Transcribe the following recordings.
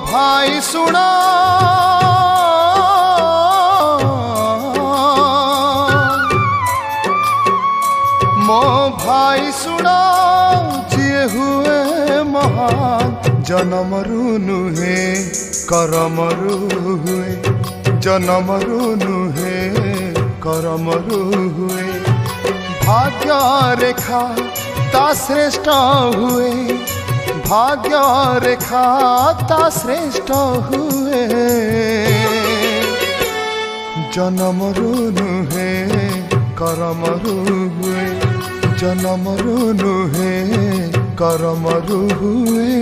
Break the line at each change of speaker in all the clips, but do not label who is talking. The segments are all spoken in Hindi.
भाई सुना मो भाई सुना जिए हुए महान जन्मरु नुहे करमरु हुए जन्मरु नुहे करमरु हुए भाग्य रेखा ता श्रेष्ठ हुए भाग्य रेखा ता श्रेष्ठ हुए जन्मरु नुहे करमरु हुए जन्मरु नुहे करमरु हुए।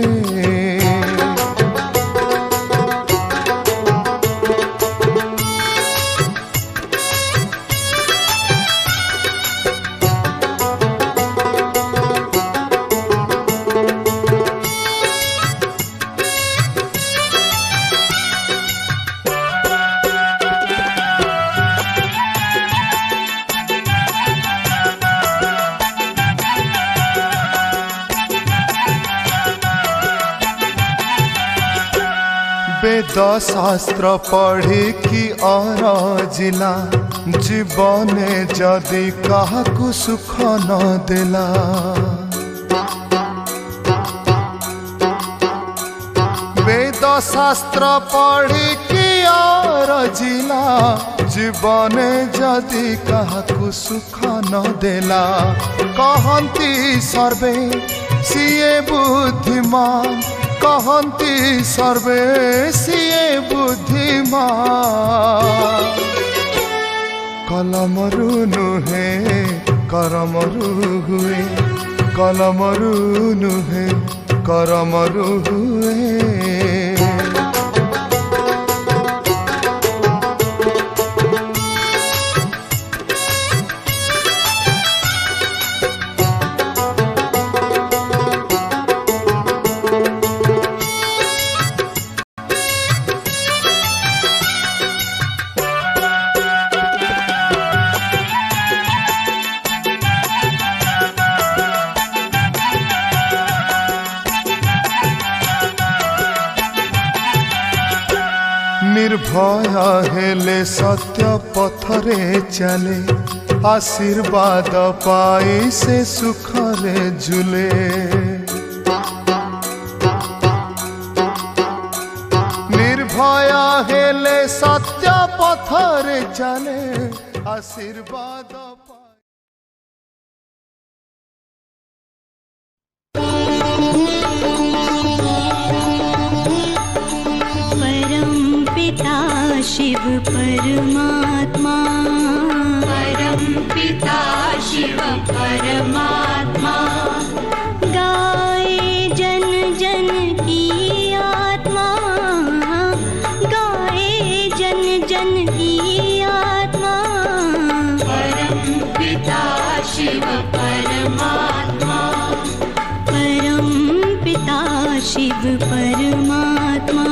वेद शास्त्र पढ़ी कि जिला जीवने जदि काहाकु सुख न देला वेद शास्त्र पढ़ी कि जिला जीवने जदि काहाकु सुख न देला कहंती सर्वे सिए बुद्धिमान कहंती सर्वे सिए बुद्धिमान कलमरु नुहे करमरु हुए कलमरु नुहे करमरु हुए। निर्भय हेले सत्य पथरे चले आशीर्वाद पाई से सुखरे झूले निर्भय हेले सत्य पथरे चले आशीर्वाद
शिव परमात्मा परम पिता शिव परमात्मा गाए जन जन की आत्मा गाए जन जन की आत्मा परम पिता शिव परमात्मा परम पिता शिव परमात्मा।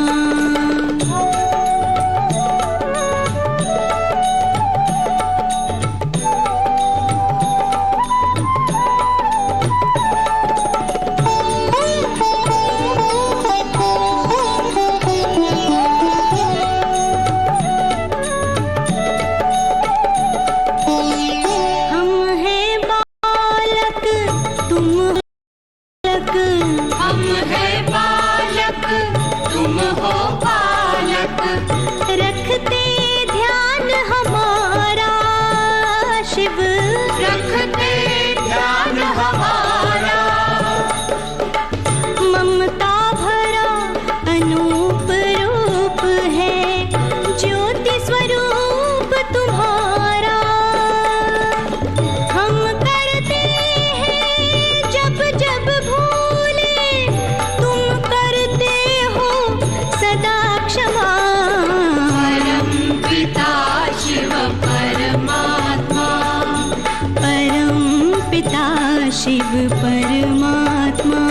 शिव परमात्मा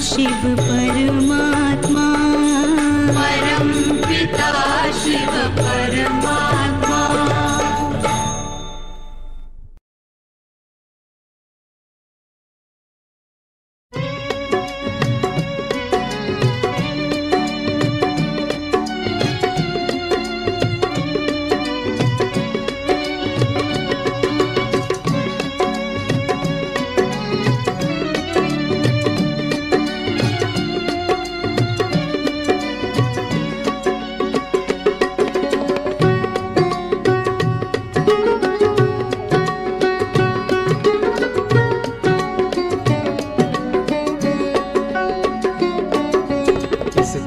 शिव परमात्मा, परम पिता शिव परमात्मा।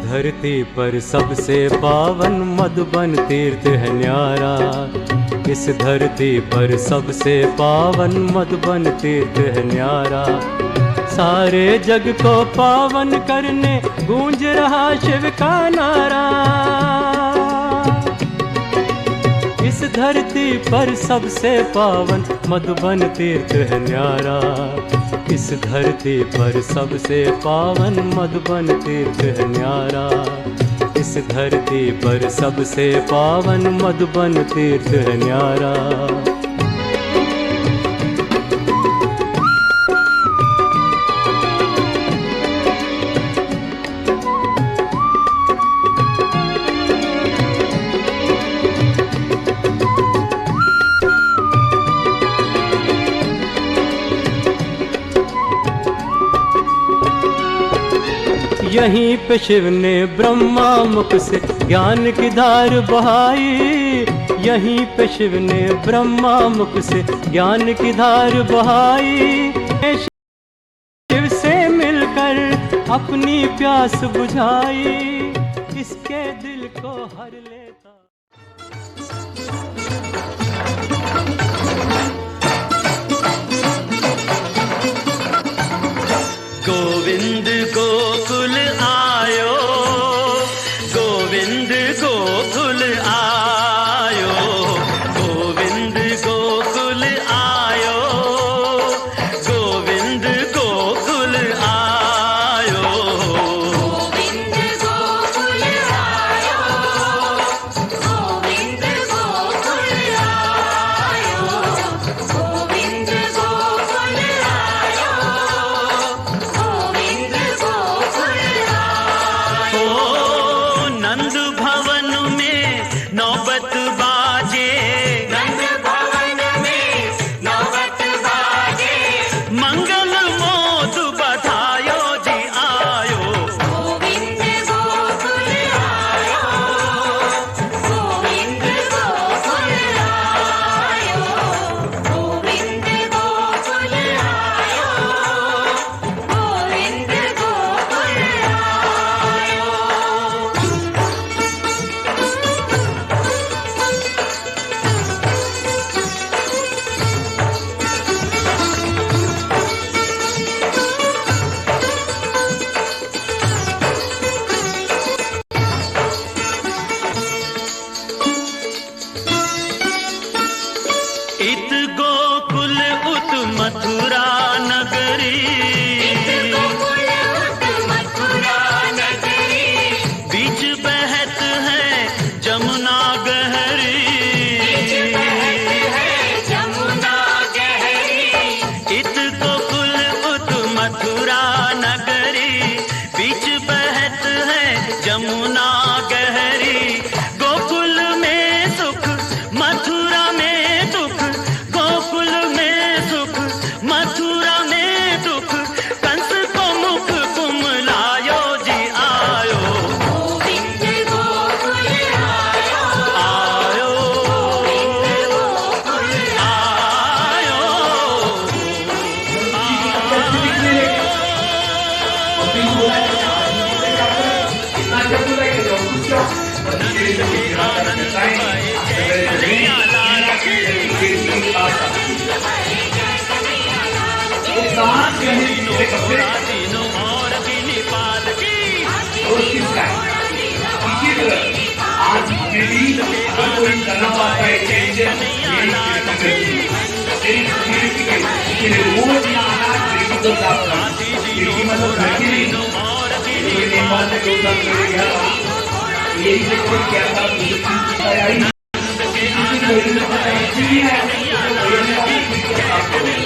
धरती पर सबसे पावन मधुबन तीर्थ है न्यारा। इस धरती पर सबसे पावन मधुबन तीर्थ है न्यारा। सारे जग को पावन करने गूंज रहा शिव का नारा। इस धरती पर सबसे पावन मधुबन तीर्थ है न्यारा। इस धरती पर सबसे पावन मधुबन तीर्थ है न्यारा। इस धरती पर सबसे पावन मधुबन तीर्थ है न्यारा। यहीं पे शिव ने ब्रह्मा मुख से ज्ञान की धार बहाई। यहीं पे शिव ने ब्रह्मा मुख से ज्ञान की धार बहाई। शिव से मिलकर अपनी प्यास बुझाई, इसके दिल को हर लेता।
गोविंद गोकुल आयो, गोविंद गोकुल आयो, गोविंद गोकुल आयो, गोविंद गोकुल आयो।
गोविंद गोकुल आयो, गोविंद गोकुल आयो, गोविंद गोकुल आयो, गोविंद गोकुल आयो।
ओ नंद भवन में नौबत बाजे,
नंद भवन में नौबत बाजे,
मंगल मोद बधायो जी आयो।
गोविंद गोकुल आयो, गोविंद गोकुल आयो, गोविंद गोकुल आयो, गोविंद गोकुल आयो।
इत गोकुल उत मथुरा नगरी,
गोकुल उत मथुरा नगरी,
बीच बहत है जमुना गहरी।
बहत है जमुना गहरी,
इत गोकुल उत मथुरा नगरी, बीच बहत है जमुना गहरी। गोकुल में सुख मथुरा में दुख, गोकुल में सुख मथुरा में दुख, कंस को मुख कुमलायो जी आयो।
गोविंद गोकुल आयो,
आयो
गोकुल
आयो तीनों और दीनी पाल की
आज मेरी अगर कोई करना पाता है चेंज रोज यहाँ आना मतलब साथ मैंने गया था, यही देखो क्या था, तैयारी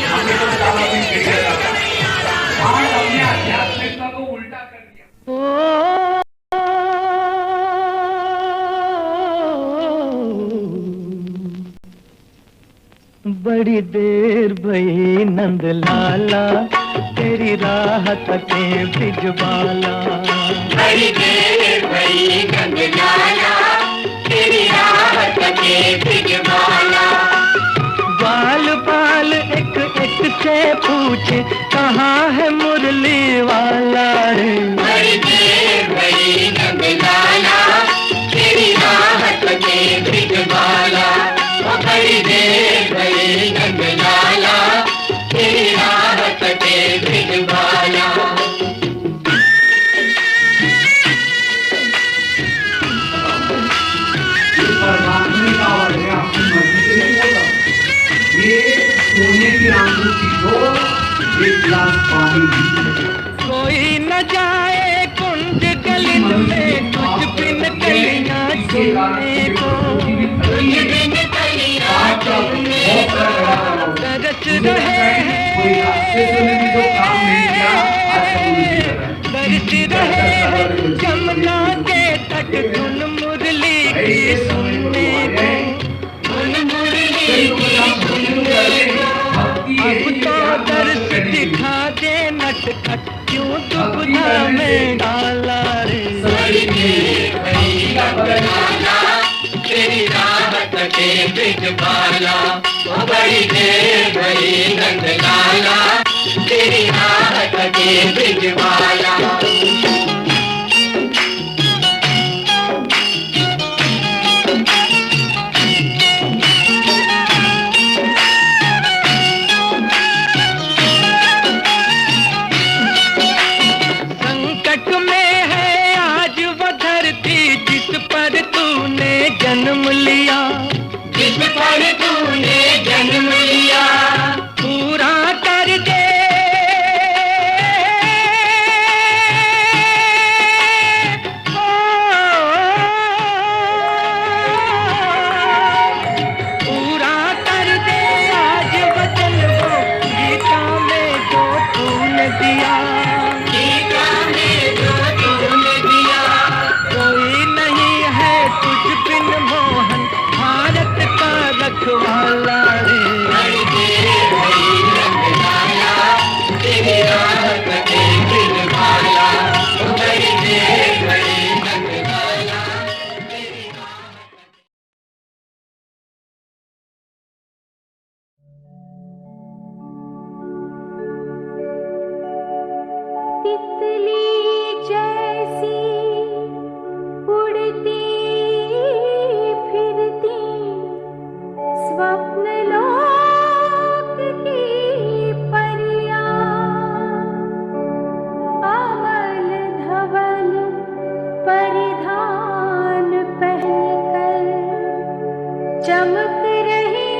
हमने तो सारा दिन खेला था, आज हमने आध्यात्मिकता को उल्टा कर दिया।
बड़ी देर भई नंद लाला, तेरी राह तके बिजबाला।
बड़ी देर भई नंद लाला, तेरी राह तके बिजबाला।
बाल बाल एक एक से पूछे, कहाँ है मुरली वाला रे।
बड़ी देर भई नंद लाला, तेरी राह तके बिजबाला। बड़ी देर भई नंद लाला, तेरी राह तके बिजबाला।
परमात्मा का आवाज है, आपकी मर्जी से नहीं बोल रहा। ये सोने की आंखों की दो, एक गिलास पानी भी।
कोई न जाए कुंज गली में, कुछ बिन कलियां चुनने को।
तुझ बिन कलियां चुनने को।
तरस रहे हैं,
कोई रास्ते से भी तो काम नहीं किया, आज
तरस रहे हैं जमुना के तट, धुन मुरली की सुनने को।
धुन मुरली की सुनने को।
अब तो दर्श दिखा दे नटखट, क्यों दुविधा में डाला रे।
बड़ी देर भई नंद लाला, तेरी राह तके बिजबाला। बड़ी देर भई नंद लाला, तेरी राह तके बिजबाला।
संकट में है आज वो धरती, जिस पर तूने जन्म लिया।
जिस पर तूने जन्म लिया,
पूरा कर दे पूरा कर दे आज वचन वो, गीता में जो तूने दिया।
गीता में जो तूने दिया।
कोई नहीं है तुझ बिन मोहन, भारत का रखवाला रे।
बड़ी देर भई नंद लाला, तेरी राह तके बिजबाला। बड़ी देर भई नंद लाला, तेरी राह।
तितली जैसी उड़ती फिरती, स्वप्न लोक की परियां, अमल धवल परिधान पहनकर, चमक रही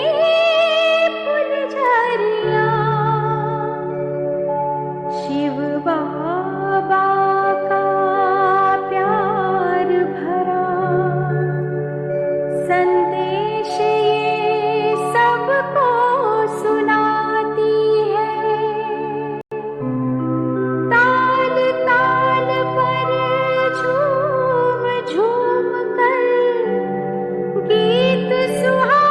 फुलझरियां। शिव बाबा का प्यार भरा संदेश ये सबको सुनाती है। ताल ताल पर झूम झूम कर गीत सुहा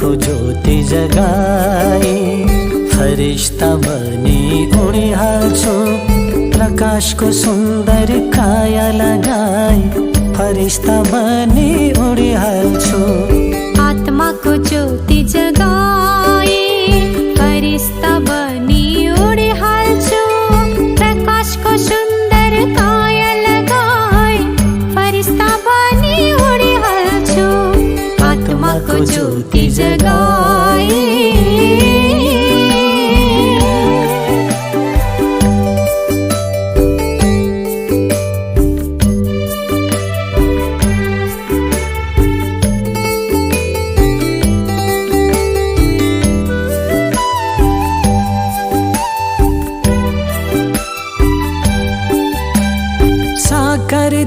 को ज्योति जगाई फरिश्ता बनी उड़ी हाल्छु प्रकाश को सुंदर काया लगाई फरिश्ता बनी उड़ी हाल्छु
आत्मा को ज्योति जगाए फरिश्ता बनी उड़ी हाल्छु प्रकाश को सुंदर काया लगाए फरिश्ता बनी उड़ी हाल्छु आत्मा को ज्योति जगाए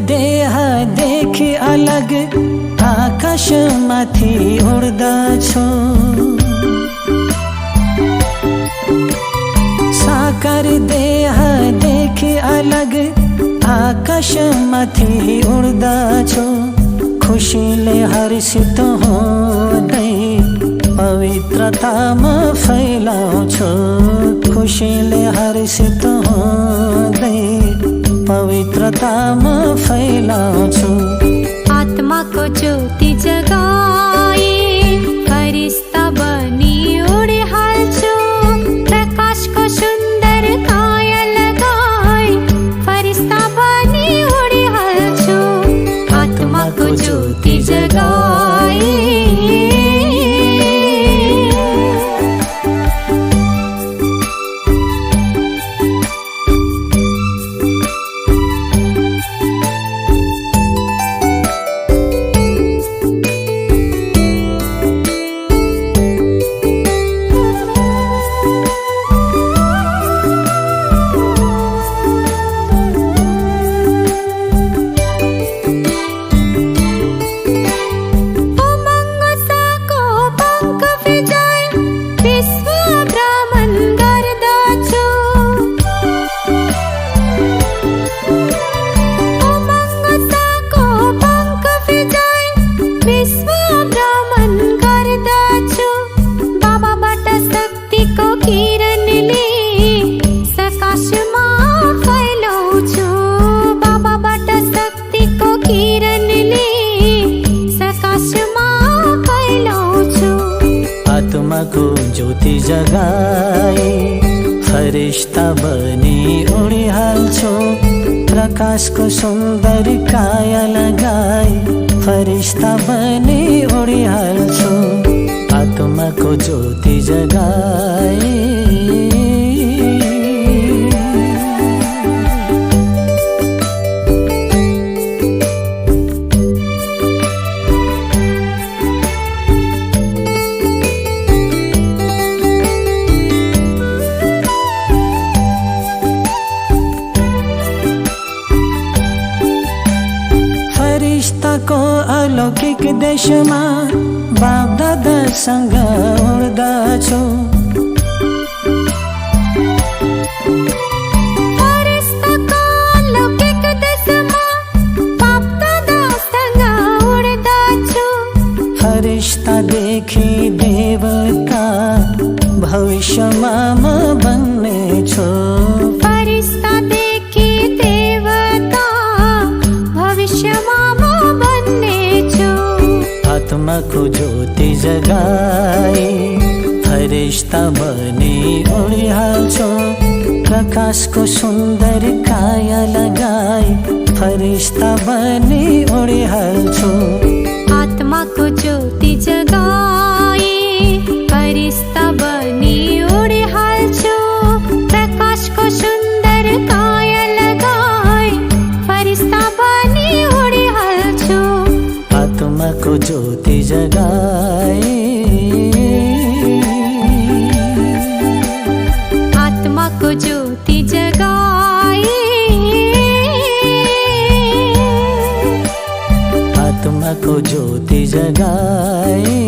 देह देखी अलग आकाश माथि उड्दछु साकार देह देखी अलग आकाश माथि उड्दछु खुशीले हर्षित हुँदै पवित्रतामा फैलाउँछु खुशीले हर्षित हुँदै पवित्रतामा फैलाउँछु
आत्मा को ज्योति जगाए फरिश्ता बनी उड़ी हाल्छु प्रकाश को सुंदर काया लगाए फरिश्ता बनी उड़ी हाल्छु आत्मा को ज्योति जगाए
को ज्योति जगाए फरिश्ता बनी उड़ी हाल्छु प्रकाश को सुंदर काया लगाई फरिश्ता बनी उड़ी हाल्छु आत्मा को ज्योति जगाए को अलौकिक देशमा बाप दादासँग उड्दछु
फरिश्ताको अलौकिक देशमा बाप दादासँग उड्दछु
फरिश्ता देखि देवता भविष्यमा म बन्नेछु
फरिश्ता देखि देवता भविष्यमा
आत्मा को ज्योति जगाए फरिश्ता बनी उड़ी हाल्छु प्रकाश को सुंदर काया लगाई फरिश्ता बनी उड़ी हाल्छु
आत्मा को ज्योति जगाए फरिश्ता बनी उड़ी हाल्छु प्रकाश को सुंदर काया लगाए फरिश्ता बनी उड़ी हाल्छु
आत्मा को ज्योति जगाए
आत्मा को ज्योति जगाए
आत्मा को ज्योति जगाए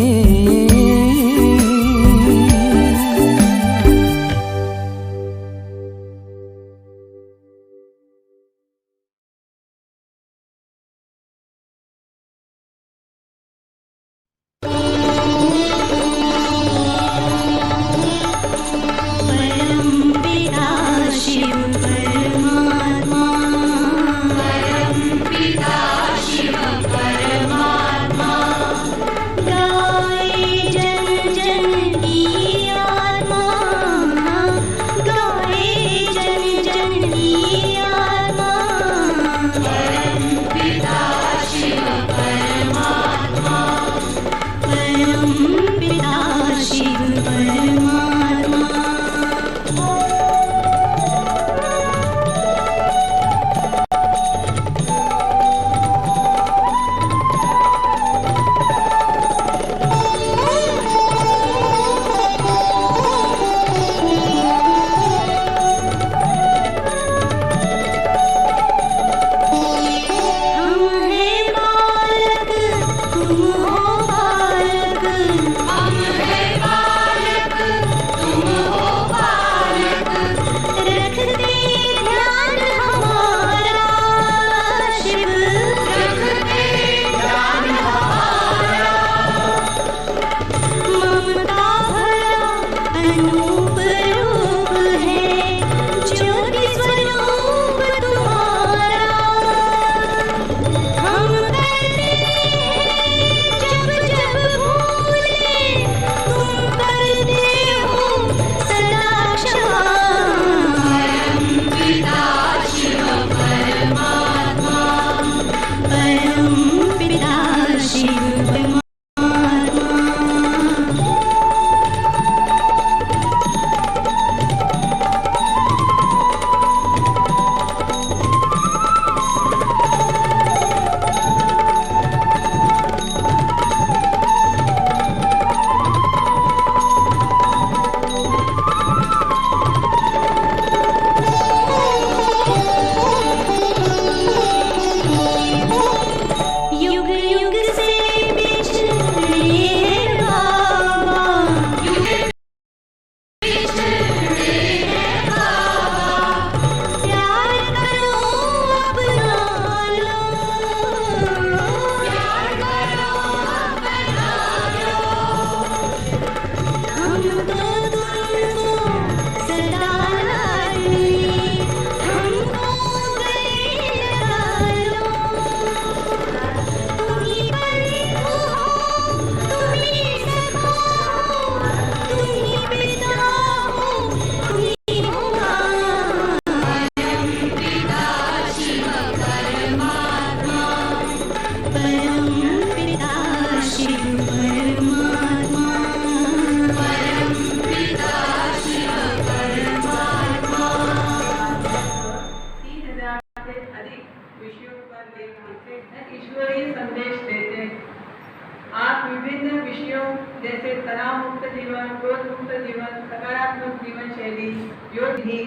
जैसे तनाव मुक्त जीवन, क्रोध मुक्त जीवन, सकारात्मक जीवन शैली, योग ही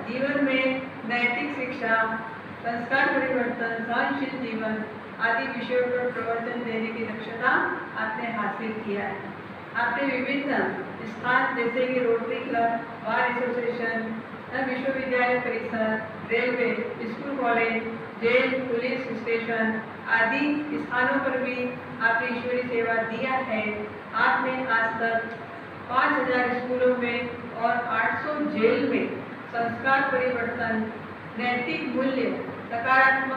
जीवन में नैतिक शिक्षा, संस्कार परिवर्तन, सहनशील जीवन आदि विषयों पर प्रवचन देने की दक्षता आपने हासिल किया है। आपने विभिन्न स्थान जैसे कि रोटरी क्लब, बार एसोसिएशन, विश्वविद्यालय परिसर, railway, school college, jail, police station आदि स्थानों पर भी आपने ईश्वरीय सेवा दिया है। आपने आज तक 5000 स्कूलों में और 800 जेल में संस्कार परिवर्तन, नैतिक मूल्य, सकारात्मक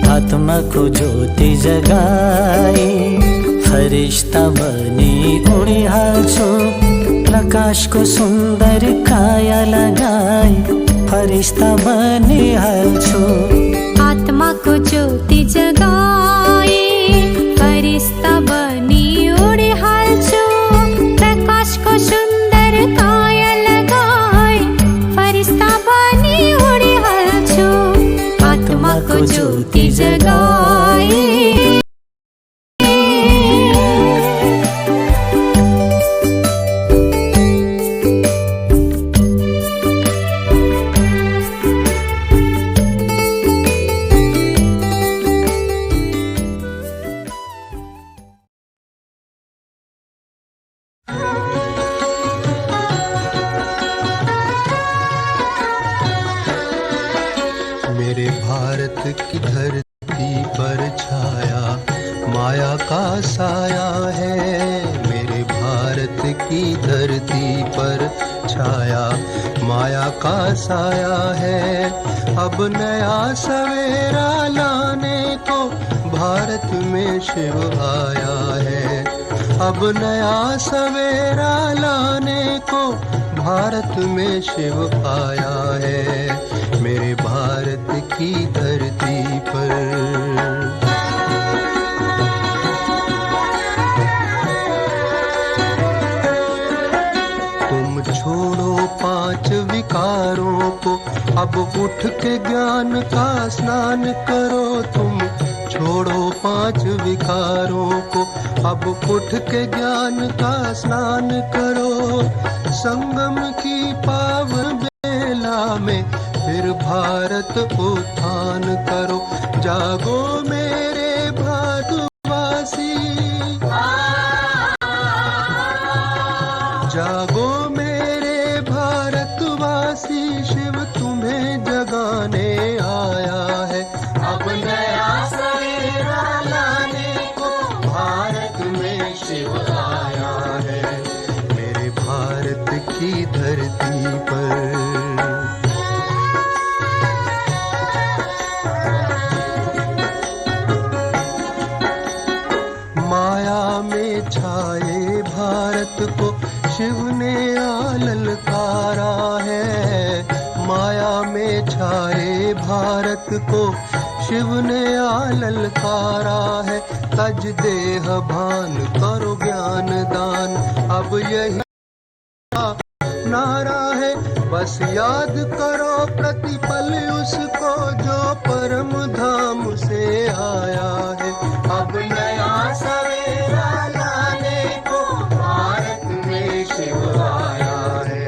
आत्मा को ज्योति जगाई, फरिश्ता बनी उड़ी हालछो, प्रकाश को सुंदर काया लगाई, फरिश्ता बनी हालछो।
आत्मा को ज्योति जगाई, फरिश्ता बनी उड़ी हालछो, प्रकाश को सुंदर काया लगाई, फरिश्ता बनी उड़ी हालछो। आत्मा को ज्योति जगाई।
मेरे भारत की धरती पर छाया माया का साया है। मेरे भारत की धरती पर छाया माया का साया है। अब नया सवेरा लाने को भारत में शिव आया है। अब नया सवेरा लाने को भारत में शिव आया है। मेरे भारत की धरती पर तुम छोड़ो 5 विकारों को, अब उठ के ज्ञान का स्नान करो। तुम छोड़ो 5 विकारों को, अब उठ के ज्ञान का स्नान करो। संगम की पावन बेला में फिर भारत उत्थान करो। जागो मेरे भारतवासी, जागो मेरे भारतवासी, शिव तुम्हें जगाने आया है। अब नया सवेरा लाने को भारत में शिव आया है। मेरे भारत की धरती पर माया में छाए भारत को शिव ने ललकारा है। माया में छाए भारत को शिव ने ललकारा है। तज देह भान करो ज्ञान दान, अब यही नारा है। बस याद करो प्रतिपल उसको जो परम धाम से आया है। अब नया सवेरा लाने को भारत में शिव आया है।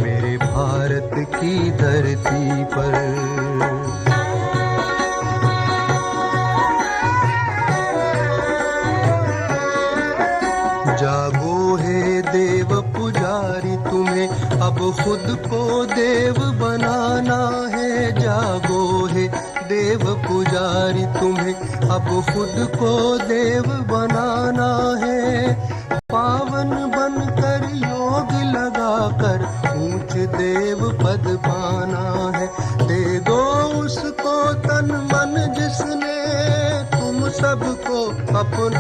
मेरे भारत की धरती पर जागो हे देव पुजारी, तुम्हें अब खुद को देव बनाना है। जागो हे देव पुजारी, तुम्हें अब खुद को देव बनाना है। पावन बनकर योग लगाकर ऊंच देव पद पाना है। दे दो उसको तन मन जिसने तुम सबको अपना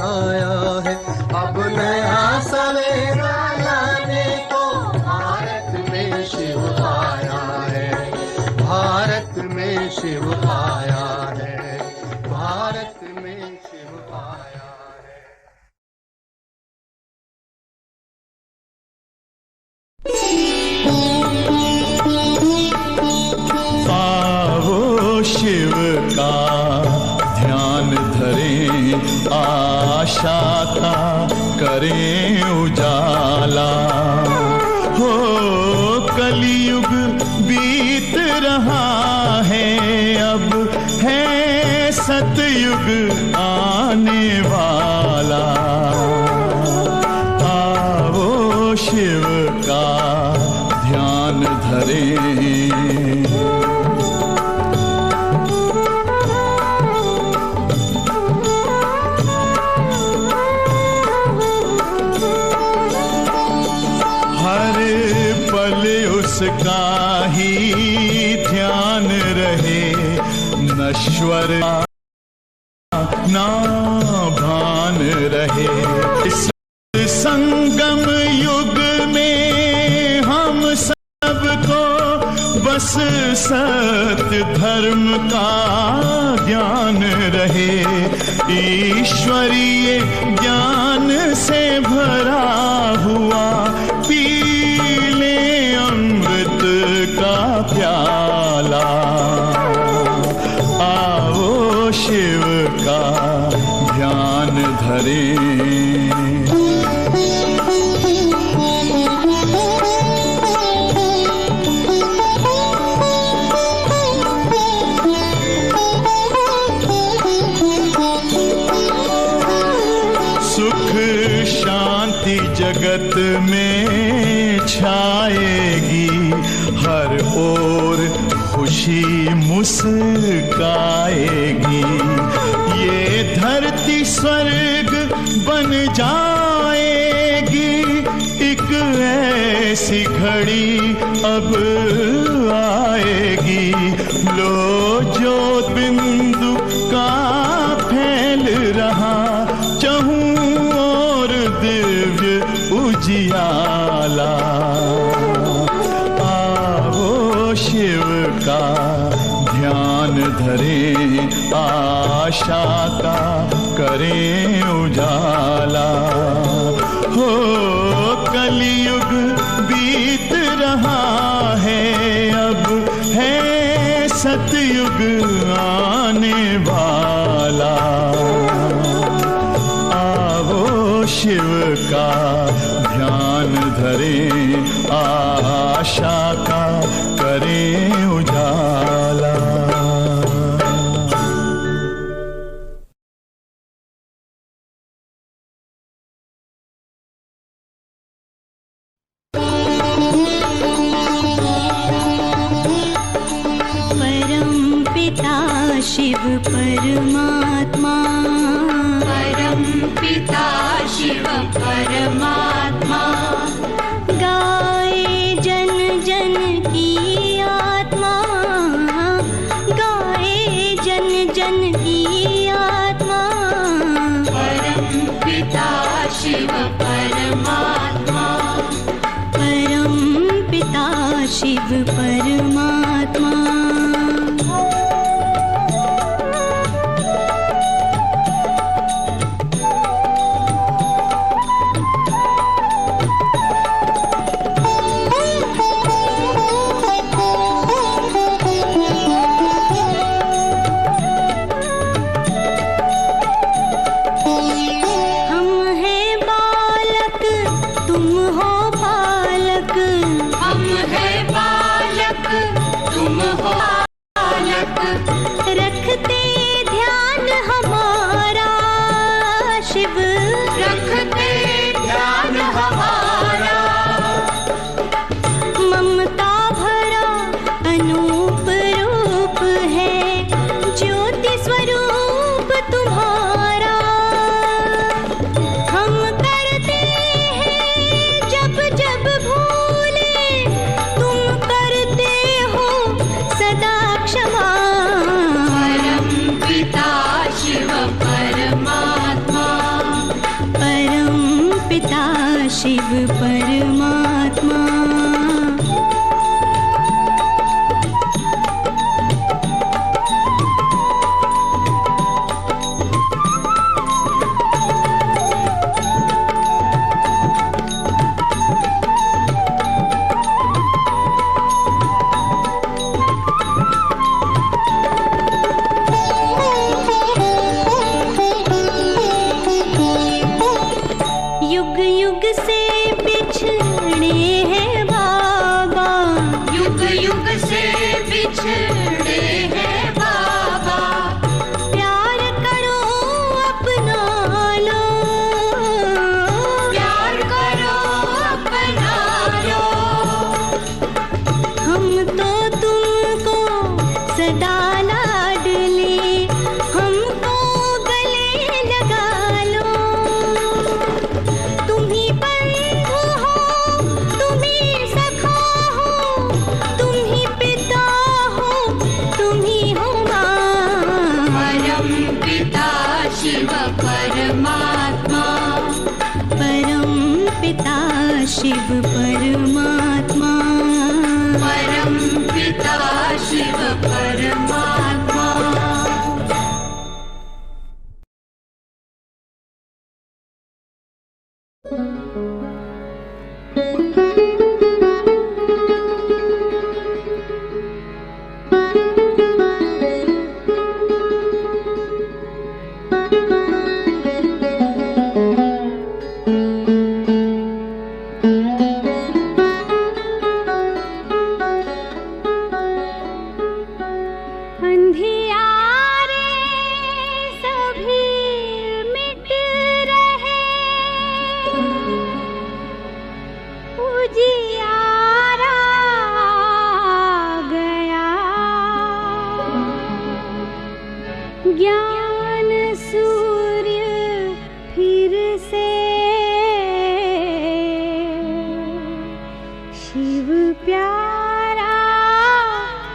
में शिव आया है, भारत में शिव आया है।
आओ शिव का ध्यान धरें, आशा का करें उजाला। हो कलयुग बीत रहा है, अब है सतयुग आने वाला। आओ शिव का ध्यान धरें। उसका ही ध्यान रहे, नश्वर ना भान रहे। इस संगम युग में हम सबको बस सत्य धर्म का ज्ञान रहे। ईश्वरीय ज्ञान से भरा हुआ पी का प्याला। आओ शिव का ध्यान धरें। सुख शांति जगत में छाएगी, हर ओर खुशी मुस्काएगी। ये धरती स्वर्ग बन जाएगी, एक ऐसी घड़ी अब आएगी। लो जो बिंदु का फैल रहा, चहूं और दिव्य उजियाला। शिव का ध्यान धरें, आशा का करें उजाला। हो कलयुग बीत रहा है, अब है सतयुग आने वाला। आओ शिव का ध्यान धरें, आशा का करें उजाला।
परम पिता शिव परमात्मा, परम पिता शिव परमात्मा, गाए जन जन की आत्मा, गाए जन जन की आत्मा। परम पिता शिव परमात्मा, परम पिता शिव परमात्मा। रखते ध्यान हमारा शिव, रखते ध्यान हमारा। ममता भरा अनूप रूप है, ज्योति स्वरूप तुम्हारा। हम करते हैं जब जब भूले, तुम करते हो सदा क्षमा। पिता शिव परमात्मा, परम पिता शिव परमात्मा। ज्ञान सूर्य फिर से शिव प्यारा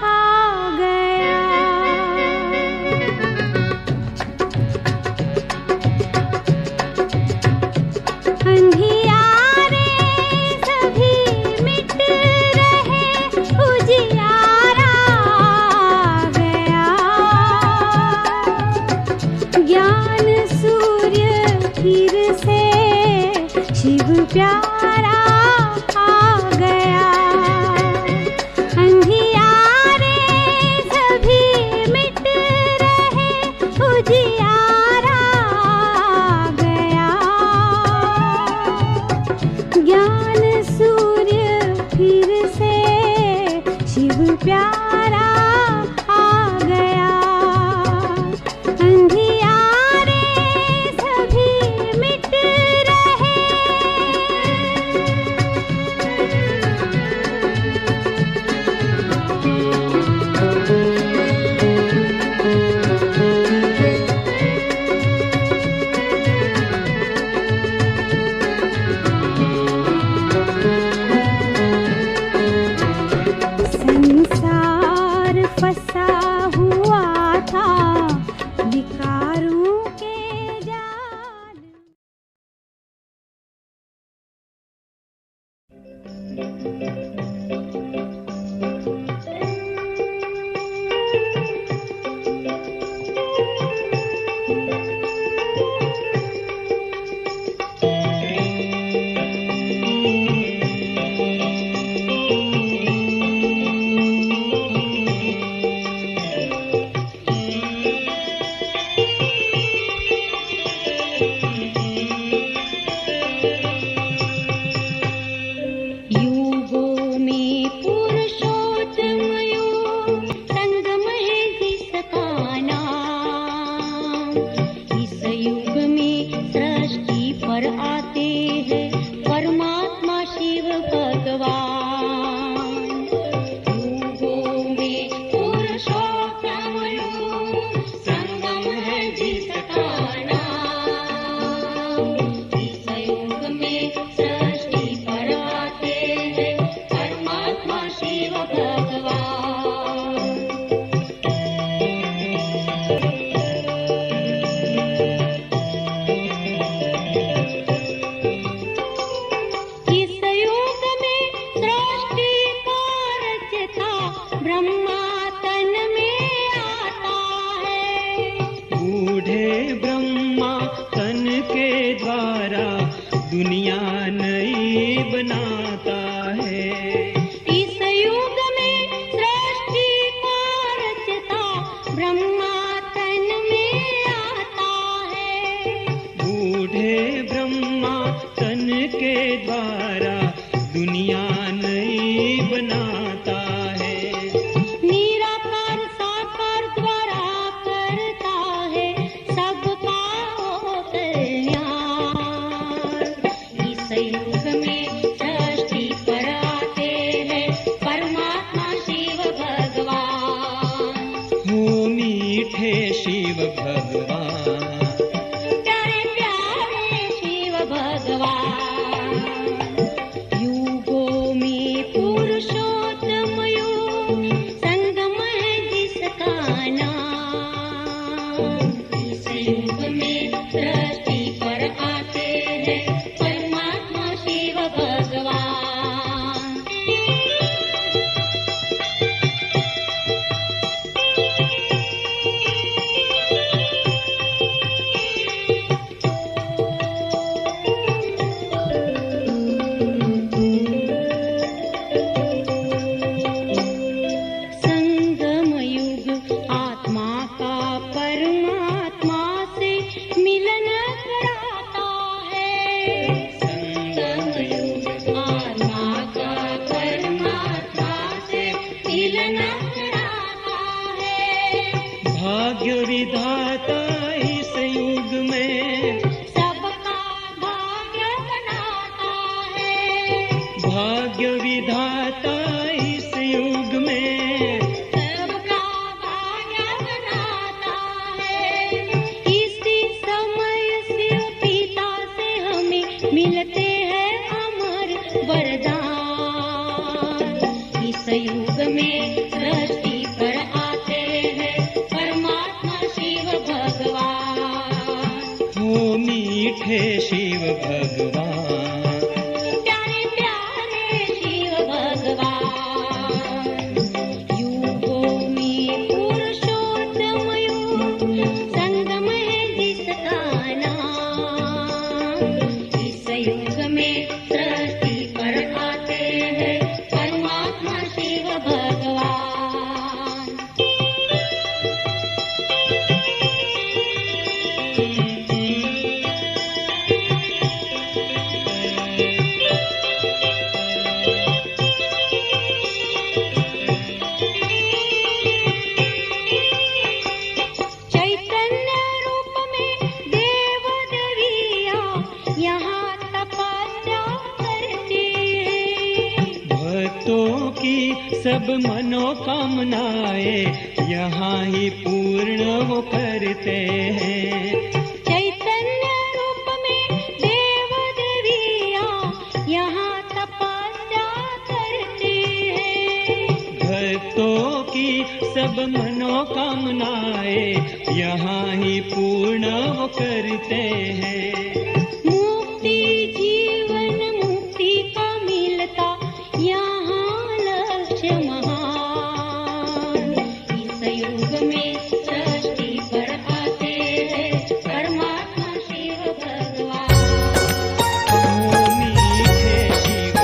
आ गया। अंधियारे सभी मिट रहे, उजियारा आ गया। ज्ञान सूर्य फिर से शिव प्यारा आ गया। अंधियारे सभी मिट रहे, उजियारा आ गया। ज्ञान सूर्य फिर से शिव प्यारा आ गया। अंधियारे सभी मिट रहे। संसार फंसा हुआ था विकारों के जाल। युगों में पुरुषोत्तम योग संगम है जिसका नाम। इस युग में सृष्टि पर आते हैं परमात्मा शिव भगवान। युगों में पुरुषोत्तम योग संगम है जिसका नाम। इस युग में सृष्टि पर आते हैं परमात्मा शिव भगवान। इस युग में सृष्टि का रचता ब्रह्मा तन में आता है।
बूढ़े ब्रह्मा तन के द्वारा दुनिया नई बनाता है।
इस युग में सृष्टि का रचता ब्रह्मा तन में आता है।
बूढ़े ब्रह्मा तन के द्वारा दुनिया नई बनाता है।
निराकार साकार द्वारा करता है सबका वो कल्याण। इस युग में सृष्टि पर आते हैं परमात्मा शिव भगवान।
हो मीठे शिव भगवान,
प्यारे प्यारे शिव भगवान। युगों में पुरुषोत्तम योग संगम है जिसका नाम। इस युग में सृष्टि पर आते हैं परमात्मा शिव भगवान। संगम युग आत्मा का परमात्मा से मिलन कराता है। संगम युग आत्मा का परमात्मा से मिलन कराता है।
भाग्य विधाता इस युग में
सबका भाग्य बनाता है।
भाग्य विधाता इस युग में
सबका भाग्य बनाता है।
सब मनोकामनाएं यहाँ ही पूर्ण वो करते हैं।
चैतन्य रूप में देव देवियाँ यहाँ तपस्या करते हैं।
भक्तों की सब मनोकामनाएं यहाँ ही पूर्ण वो करते हैं।
मुक्ति जीवन मुक्ति का मिलता यहाँ लक्ष्य महान। इस युग में सृष्टि पर आते हैं परमात्मा शिव भगवान।
मीठे शिव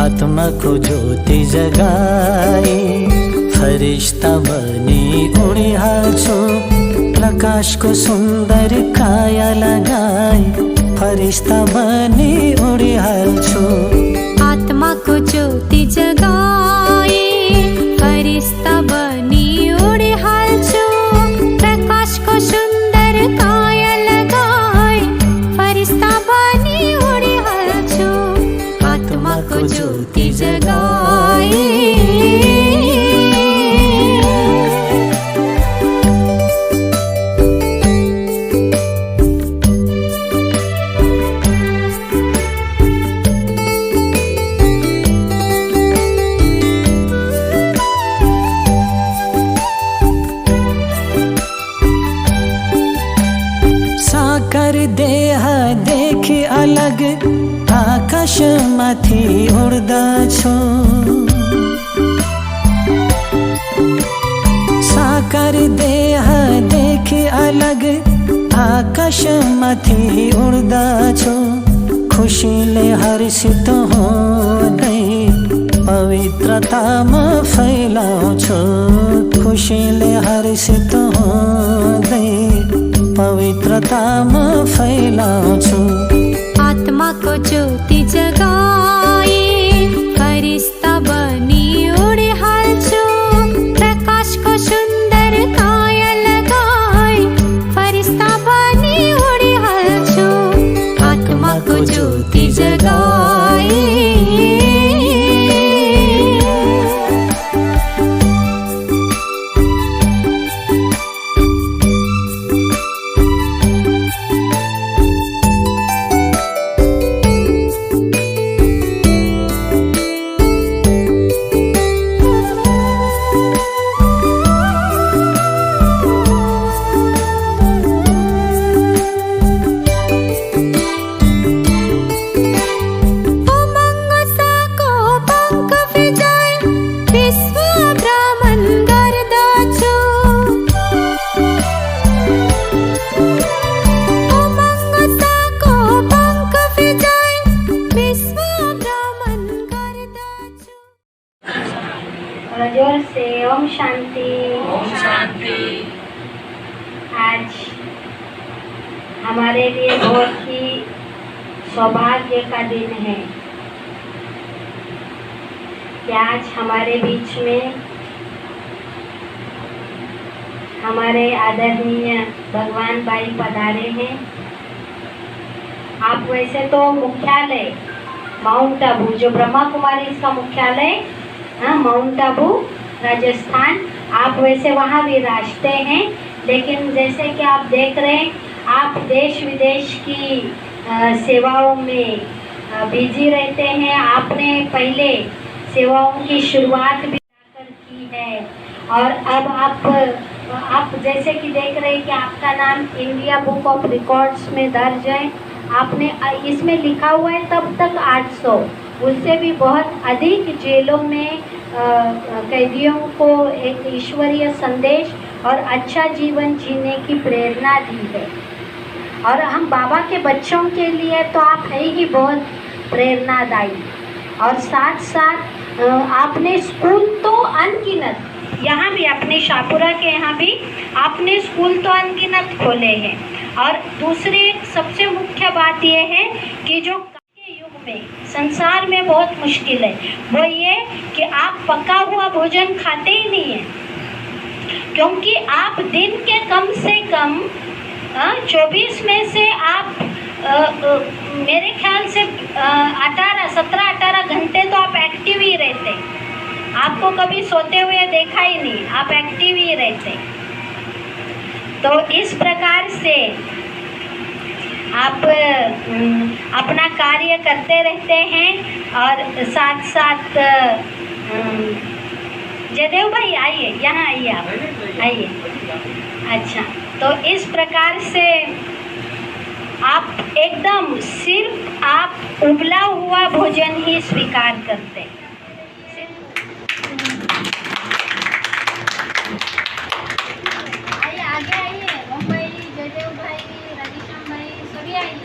आत्मा को ज्योति जगाई फरिश्ता बनी उड़ी हाथों प्रकाश को सुंदर काया लगाई फरिश्ता बनी उड़ी हाथों
आत्मा को ज्योति जगाई फरिश्ता बनी उड़ी हाथों प्रकाश को सुंदर काया लगाई फरिश्ता बनी उड़ी हाथों आत्मा को ज्योति जगाई।
साकार देह देखी अलग आकाश माथी उड़दा छो साकार देह देखी अलग आकाश माथी उड़दा छो खुशीले हर्षित हो नहीं पवित्रता में फैलाओ छो खुशीले हर्षित हो नहीं पवित्रता में फैलाओ छो
आत्मा को ज्योति जगाई
और जोर से ओम शांति।
ओम शांति।
आज हमारे लिए बहुत ही सौभाग्य का दिन है कि आज हमारे बीच में हमारे आदरणीय भगवान भाई पधारे हैं। आप वैसे तो मुख्यालय माउंट आबू, जो ब्रह्मा कुमारी इसका मुख्यालय माउंट आबू राजस्थान, आप वैसे वहाँ विराजते हैं, लेकिन जैसे कि आप देख रहे हैं, आप देश विदेश की सेवाओं में बिजी रहते हैं। आपने पहले सेवाओं की शुरुआत भी की है और अब आप जैसे कि देख रहे हैं कि आपका नाम इंडिया बुक ऑफ रिकॉर्ड्स में दर्ज है। आपने इसमें लिखा हुआ है तब तक 800, उससे भी बहुत अधिक जेलों में कैदियों को एक ईश्वरीय संदेश और अच्छा जीवन जीने की प्रेरणा दी है। और हम बाबा के बच्चों के लिए तो आप है ही बहुत प्रेरणादायी। और साथ साथ आपने स्कूल तो अनगिनत, यहाँ भी अपने शाहपुरा के यहाँ भी आपने स्कूल तो अनगिनत खोले हैं। और दूसरी सबसे मुख्य बात यह है कि जो के युग में संसार में बहुत मुश्किल है, वो ये कि आप पका हुआ भोजन खाते ही नहीं हैं, क्योंकि आप दिन के कम से कम 24 में से आप मेरे ख्याल से 17-18 घंटे तो आप एक्टिव ही रहते। आपको कभी सोते हुए देखा ही नहीं, आप एक्टिव ही रहते। तो इस प्रकार से आप अपना कार्य करते रहते हैं। और साथ साथ जयदेव भाई आइए, यहाँ आइए, आप आइए। अच्छा, तो इस प्रकार से आप एकदम सिर्फ आप उबला हुआ भोजन ही स्वीकार करते हैं। आइए, आगे आइए, ओम भाई, जयदेव भाई, राधेश्याम भाई, सभी आइए।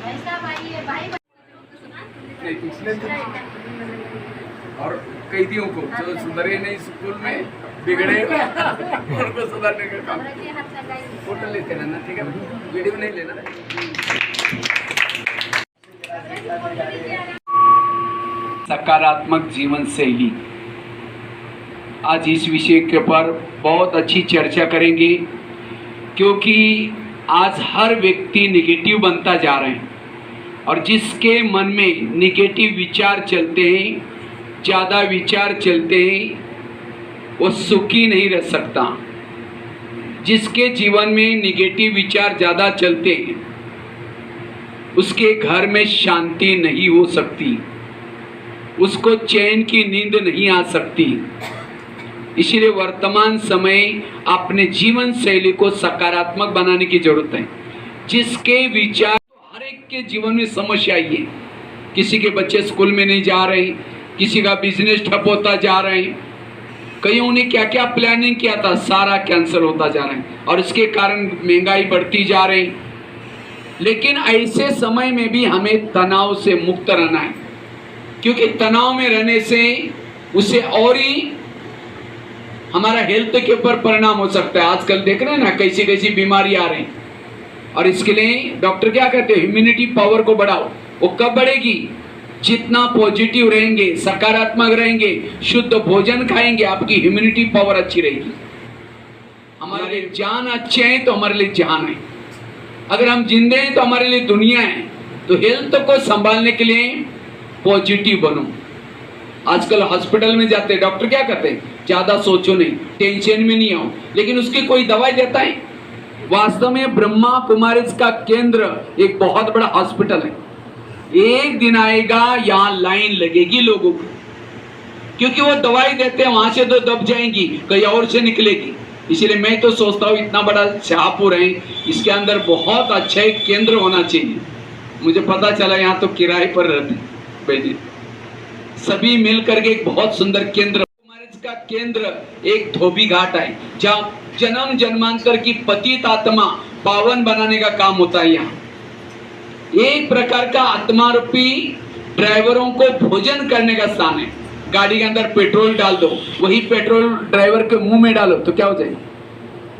भाई साहब आइए, भाई
नहीं पिछले दिन और कैदियों को जो सुधरे नहीं स्कूल में बिगड़े उनको सुधारने का काम। फोटो लेते रहना, ठीक है, वीडियो नहीं लेना। सकारात्मक जीवन शैली, आज इस विषय के ऊपर बहुत अच्छी चर्चा करेंगे, क्योंकि आज हर व्यक्ति निगेटिव बनता जा रहे हैं और जिसके मन में निगेटिव विचार चलते हैं, ज़्यादा विचार चलते हैं, वो सुखी नहीं रह सकता। जिसके जीवन में निगेटिव विचार ज़्यादा चलते हैं, उसके घर में शांति नहीं हो सकती, उसको चैन की नींद नहीं आ सकती। इसलिए वर्तमान समय अपने जीवन शैली को सकारात्मक बनाने की जरूरत है। जिसके विचार, हर एक के जीवन में समस्या आई है। किसी के बच्चे स्कूल में नहीं जा रहे, किसी का बिजनेस ठप होता जा रहा है, कईयों ने क्या क्या प्लानिंग किया था सारा कैंसिल होता जा रहा है और इसके कारण महंगाई बढ़ती जा रही। लेकिन ऐसे समय में भी हमें तनाव से मुक्त रहना है, क्योंकि तनाव में रहने से उसे और ही हमारा हेल्थ के ऊपर परिणाम हो सकता है। आजकल देख रहे हैं ना कैसी कैसी बीमारी आ रही, और इसके लिए डॉक्टर क्या कहते हैं, इम्यूनिटी पावर को बढ़ाओ। वो कब बढ़ेगी? जितना पॉजिटिव रहेंगे, सकारात्मक रहेंगे, शुद्ध भोजन खाएंगे, आपकी इम्यूनिटी पावर अच्छी रहेगी। हमारे लिए जान अच्छे हैं तो हमारे लिए जान है, अगर हम जिंदे हैं तो हमारे लिए दुनिया है। तो हेल्थ को संभालने के लिए पॉजिटिव बनो। आजकल हॉस्पिटल में जाते हैं, डॉक्टर क्या कहते हैं, ज़्यादा सोचो नहीं, टेंशन में नहीं आओ, लेकिन उसकी कोई दवाई देता है? वास्तव में ब्रह्मा कुमारीज का केंद्र एक बहुत बड़ा हॉस्पिटल है। एक दिन आएगा यहाँ लाइन लगेगी लोगों को, क्योंकि वो दवाई देते हैं, वहां से तो दब जाएंगी, कहीं और से निकलेगी। इसलिए मैं तो सोचता हूँ इतना बड़ा शाहपुर है, इसके अंदर बहुत अच्छा एक केंद्र होना चाहिए। मुझे पता चला यहाँ तो किराए पर रहते हैं, सभी मिल करके एक बहुत सुंदर केंद्र, का केंद्र एक धोबी घाट है, जहाँ जन्म जन्मांतर की पतित आत्मा पावन बनाने का काम होता है। यहाँ एक प्रकार का आत्मा रूपी ड्राइवरों को भोजन करने का स्थान है। गाड़ी के अंदर पेट्रोल डाल दो, वही पेट्रोल ड्राइवर के मुंह में डालो तो क्या हो जाएगा?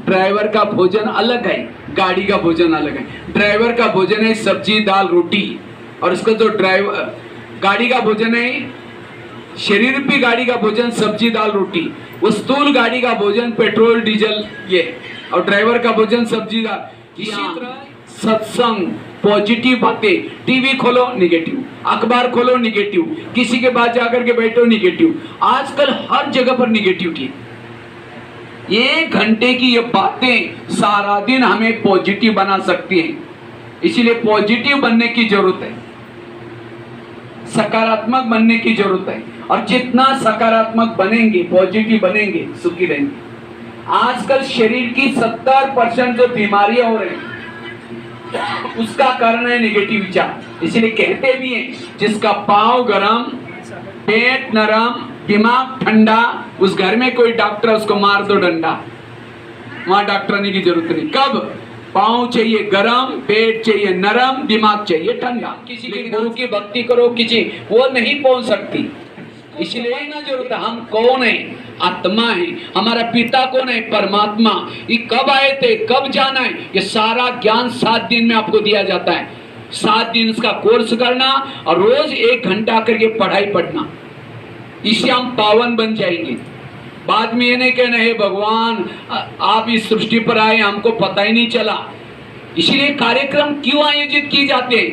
ड्राइवर का भोजन अलग है, गाड़ी का भोजन अलग है। ड्राइवर का भोजन है सब्जी दाल रोटी, और उसका जो ड्राइवर गाड़ी का भोजन है शरीर रूपी गाड़ी का भोजन सब्जी दाल रोटी, वो स्थूल गाड़ी का भोजन पेट्रोल डीजल ये, और ड्राइवर का भोजन सब्जी दाल। इसी तरह सत्संग पॉजिटिव बातें, टीवी खोलो निगेटिव, अखबार खोलो निगेटिव, किसी के पास जाकर के बैठो निगेटिव। आजकल हर जगह पर निगेटिविटी। 1 घंटे की ये बातें सारा दिन हमें पॉजिटिव बना सकती हैं, इसीलिए पॉजिटिव बनने की जरूरत है, सकारात्मक बनने की जरूरत है। और जितना सकारात्मक बनेंगे, पॉजिटिव बनेंगे, सुखी रहेंगे। आजकल शरीर की 70% जो बीमारियां हो रही हैं उसका कारण है नेगेटिव विचार। इसलिए कहते भी हैं जिसका पाँव गरम, पेट नरम, दिमाग ठंडा, उस घर में कोई डॉक्टर उसको मार दो डंडा, वहां डॉक्टर आने की जरूरत नहीं। कब? पाँव चाहिए गरम, पेट चाहिए नरम, दिमाग चाहिए ठंडा। किसी के गुरु की भक्ति करो, किसी वो नहीं पहुंच सकती, इसलिए ना जरूरत है। हम कौन है? आत्मा है। हमारा पिता कौन है? परमात्मा। ये कब आए थे, कब जाना है, ये सारा ज्ञान 7 दिन में आपको दिया जाता है। 7 दिन इसका कोर्स करना और रोज 1 घंटा करके पढ़ाई पढ़ना, इससे हम पावन बन जाएंगे। बाद में ये नहीं कहना है भगवान आप इस सृष्टि पर आए हमको पता ही नहीं चला। इसीलिए कार्यक्रम क्यों आयोजित किए जाते हैं?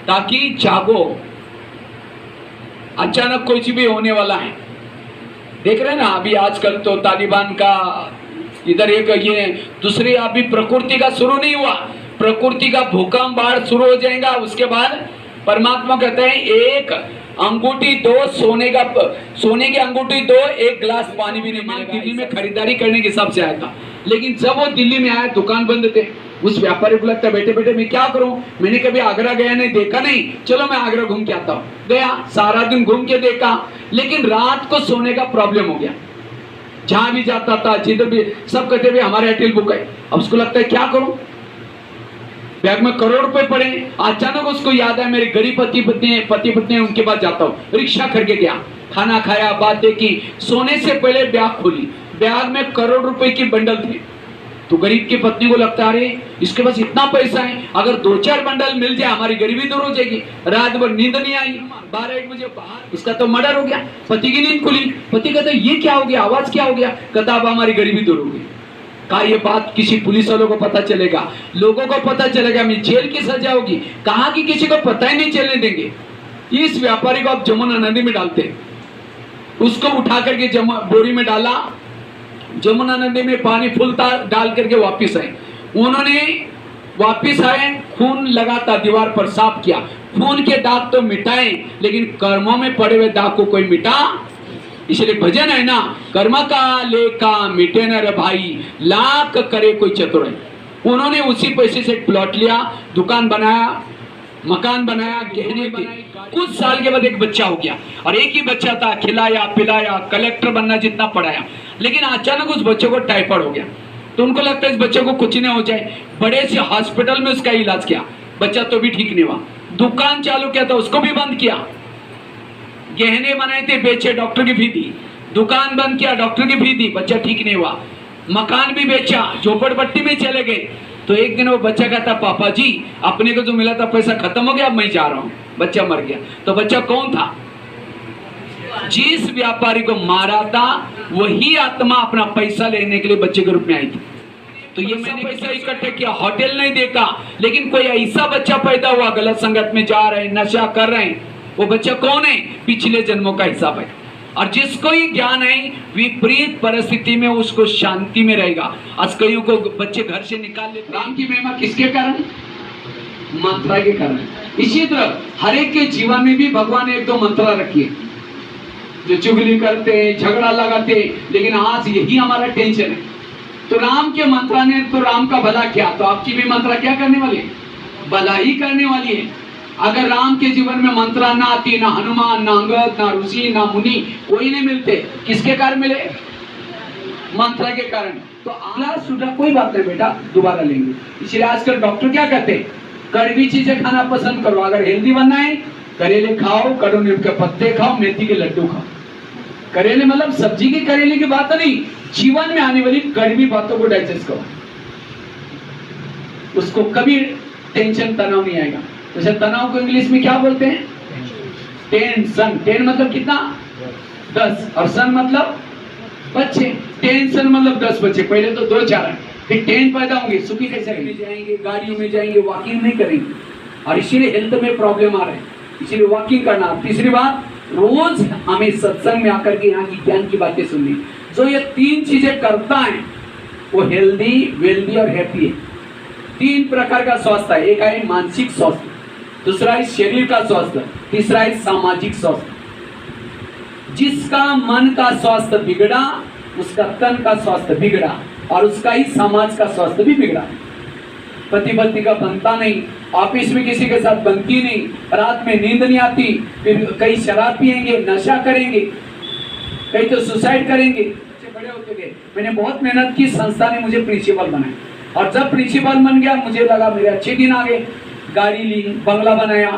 ताकि जागो, अचानक कुछ भी होने वाला है। देख रहे हैं ना अभी आजकल तो तालिबान का इधर एक ये दूसरी, अभी प्रकृति का शुरू नहीं हुआ, प्रकृति का भूकंप बाढ़ शुरू हो जाएगा। उसके बाद परमात्मा कहते हैं 1 अंगूठी दो, सोने की अंगूठी दो, 1 गिलास पानी भी नहीं मिलेगा। दिल्ली में खरीदारी करने के हिसाब से आया था, लेकिन जब वो दिल्ली में आया दुकान बंद थे। उस व्यापारी को लगता है बैठे बैठे मैं क्या करूं, मैंने कभी आगरा गया नहीं, देखा नहीं, चलो मैं आगरा घूम के आता हूं। गया, सारा दिन घूम के देखा, लेकिन रात को सोने का प्रॉब्लम हो गया। जहां भी जाता था, जिधर भी, सब कहते हुए हमारे होटल बुक है। अब उसको लगता है क्या करूं, बैग में करोड़ रुपए पड़े। अचानक उसको याद है मेरे गरीब पति पत्नी है, उनके पास जाता हूँ। रिक्शा करके गया, खाना खाया, बातें की, सोने से पहले बैग खोली, बैग में करोड़ रुपए की बंडल थे। तो गरीब की पत्नी को लगता है अरे इसके पास इतना पैसा है, अगर 2-4 बंडल मिल जाए हमारी गरीबी दूर हो जाएगी। रात भर नींद नहीं आई, 12-1 बजे बाहर, इसका तो मर्डर हो गया। पति की नींद खुली, पति कहता ये क्या हो गया, आवाज क्या हो गया? कहता अब हमारी गरीबी दूर हो गई। कहा ये बात किसी पुलिस वालों को पता चलेगा, लोगों को पता चलेगा, मैं जेल की सजा होगी। कहा कि किसी को पता ही नहीं चलने देंगे। इस व्यापारी को आप जमुना नदी में डालते, उसको उठा करके बोरी में डाला, जमुना नदी में पानी फुल था, डाल करके वापिस आए। उन्होंने वापिस आए, खून लगा था दीवार पर, साफ किया। खून के दाग तो मिटाए, लेकिन कर्मों में पड़े हुए दाग को कोई मिटा। इसलिए भजन है ना, कर्म का लेखा मिटे न रे भाई, लाख करे कोई चतुर है। उन्होंने उसी पैसे से प्लॉट लिया, दुकान बनाया, मकान बनाया, गहने बनाए। कुछ साल के बाद एक बच्चा हो गया, और एक ही बच्चा था, खिलाया पिलाया, कलेक्टर बनना जितना पढ़ाया। लेकिन अचानक उस बच्चे को टाइफाइड हो गया, तो उनको लगता है इस बच्चे को कुछ नहीं हो जाए। बड़े से हॉस्पिटल में उसका इलाज किया, बच्चा तो भी ठीक नहीं हुआ। दुकान चालू किया था, उसको भी बंद किया। गहने बनाए थे, बेचे, डॉक्टर की फी दी। दुकान बंद किया, डॉक्टर की फी दी, बच्चा ठीक नहीं हुआ। मकान भी बेचा, झोपड़पट्टी में चले गए। तो एक दिन वो बच्चा कहता पापा जी अपने को जो मिला था पैसा खत्म हो गया, अब मैं जा रहा हूँ। बच्चा मर गया। तो बच्चा कौन था? जिस व्यापारी को मारा था वही आत्मा अपना पैसा लेने के लिए बच्चे के रूप में आई थी। तो ये मैंने पैसा इकट्ठा किया, होटल नहीं देखा, लेकिन कोई ऐसा बच्चा पैदा हुआ गलत संगत में जा रहे हैं, नशा कर रहे हैं। वो बच्चा कौन है? पिछले जन्मों का हिसाब है। और जिसको ये ज्ञान है, विपरीत परिस्थिति में उसको शांति में रहेगा। आज कईयों को बच्चे घर से निकाल लेते। राम की महिमा किसके कारण? मंत्रा के कारण। इसी तरह हर एक के जीवन में भी भगवान ने 1-2 मंत्रा रखी है। जो चुगली करते हैं, झगड़ा लगाते हैं, लेकिन आज यही हमारा टेंशन है। तो राम के मंत्रा ने तो राम का भला किया, तो आपकी भी मंत्रा क्या करने वाली है? भला ही करने वाली है। अगर राम के जीवन में मंत्रा ना आती, ना हनुमान, ना अंगद, ना ऋषि, ना मुनि, कोई नहीं मिलते। किसके कारण मिले? मंत्रा के कारण। तो आला सुधा कोई बात नहीं बेटा, दोबारा लेंगे। इसलिए आजकल डॉक्टर क्या कहते हैं? कड़वी चीजें खाना पसंद करो, अगर हेल्दी बनना है करेले खाओ, कड़ू नीम के पत्ते खाओ, मेथी के लड्डू खाओ। करेले मतलब सब्जी के करेले की बात नहीं, जीवन में आने वाली कड़वी बातों को डाइजेस्ट करो, उसको कभी टेंशन तनाव नहीं आएगा। जैसे तनाव को इंग्लिश में क्या बोलते हैं? टेंशन। टेन मतलब कितना? 10, और सन मतलब बच्चे। टेंशन मतलब 10 बच्चे, पहले तो 2-4 हैं, फिर 10 पैदा होंगे। सुखी कैसे जाएंगे, गाड़ियों में जाएंगे, वॉकिंग नहीं करेंगे, और इसीलिए हेल्थ में प्रॉब्लम आ रहे हैं, इसीलिए वॉकिंग करना। तीसरी बात, रोज हमें सत्संग में आकर के यहाँ की ज्ञान की बातें सुननी। जो ये 3 चीजें करता है वो हेल्दी, वेल्दी और हैप्पी है। 3 प्रकार का स्वास्थ्य है। एक है मानसिक स्वास्थ्य, दूसरा है शरीर का स्वास्थ्य, तीसरा है सामाजिक स्वास्थ्य। जिसका मन का स्वास्थ्य बिगड़ा, उसका तन का स्वास्थ्य बिगड़ा, और उसका ही समाज का स्वास्थ्य भी बिगड़ा। पति पत्नी का बनता नहीं, ऑफिस में किसी के साथ बनती नहीं, रात में नींद नहीं आती, फिर कई शराब पिएंगे, नशा करेंगे, कई तो सुसाइड करेंगे। बड़े होते गए, मैंने बहुत मेहनत की, संस्था ने मुझे प्रिंसिपल बनाया, और जब प्रिंसिपल बन गया मुझे लगा मेरे अच्छे दिन आ गए, गाड़ी ली, बंगला बनाया,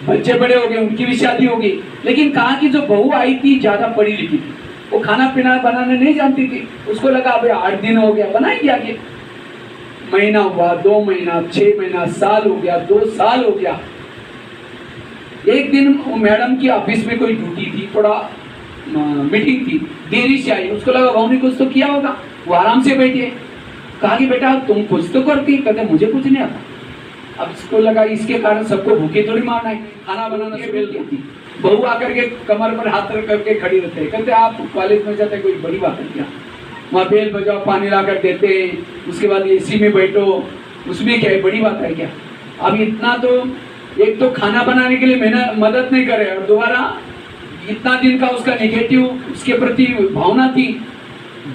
बच्चे बड़े हो गए, उनकी भी शादी होगी। लेकिन कहाँ की जो बहू आई थी ज्यादा पढ़ी लिखी थी, वो खाना पीना बनाने नहीं जानती थी। उसको लगा अबे 8 दिन हो गया, बनाएंगे आगे। महीना हुआ, 2 महीना, 6 महीना, साल हो गया, 2 साल हो गया। एक दिन वो मैडम की ऑफिस में कोई ड्यूटी थी, थोड़ा मीटिंग थी, देरी से आई। उसको लगा भाव ने कुछ तो किया होगा, वो आराम से बैठे। कहा कि बेटा तुम कुछ तो करती, कहते मुझे कुछ नहीं आता। अब इसको लगा इसके कारण सबको भूखे थोड़ी मारना है, खाना बनाना से बेल थी। बहू आकर के कमर पर हाथ रख करके खड़ी रहते हैं, कहते आप कॉलेज में जाते कोई बड़ी बात है क्या? वहाँ बेल बजाओ, पानी ला कर देते, उसके बाद एसी में बैठो, उसमें क्या है, बड़ी बात है क्या? अब इतना तो, एक तो खाना बनाने के लिए मेहनत मदद नहीं करे, और दोबारा इतना दिन का उसका नेगेटिव उसके प्रति भावना थी,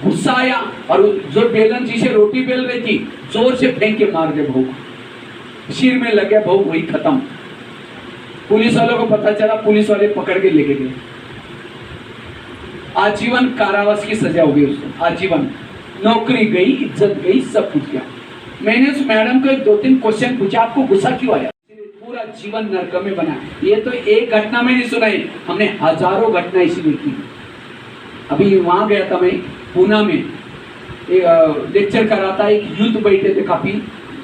गुस्सा आया, और जो बेलन जिसे रोटी बेल रही थी जोर से फेंक के मार दे बहू, सिर में लग गया, बहू वही खत्म। पुलिस वालों को पता चला, पुलिस वाले पकड़ के लेके गए, आजीवन कारावास की सजा हो गई उसको, आजीवन। नौकरी गई, इज्जत गई, सब कुछ गया। मैंने उस मैडम को 2-3 क्वेश्चन पूछा, आपको गुस्सा क्यों आया? पूरा जीवन नरक में बना। ये तो एक घटना में नहीं सुनाई, हमने हजारों घटना इसीलिए की। अभी वहां गया था मैं, पूना में, एक लेक्चर कर रहा था, एक यूथ बैठे थे काफी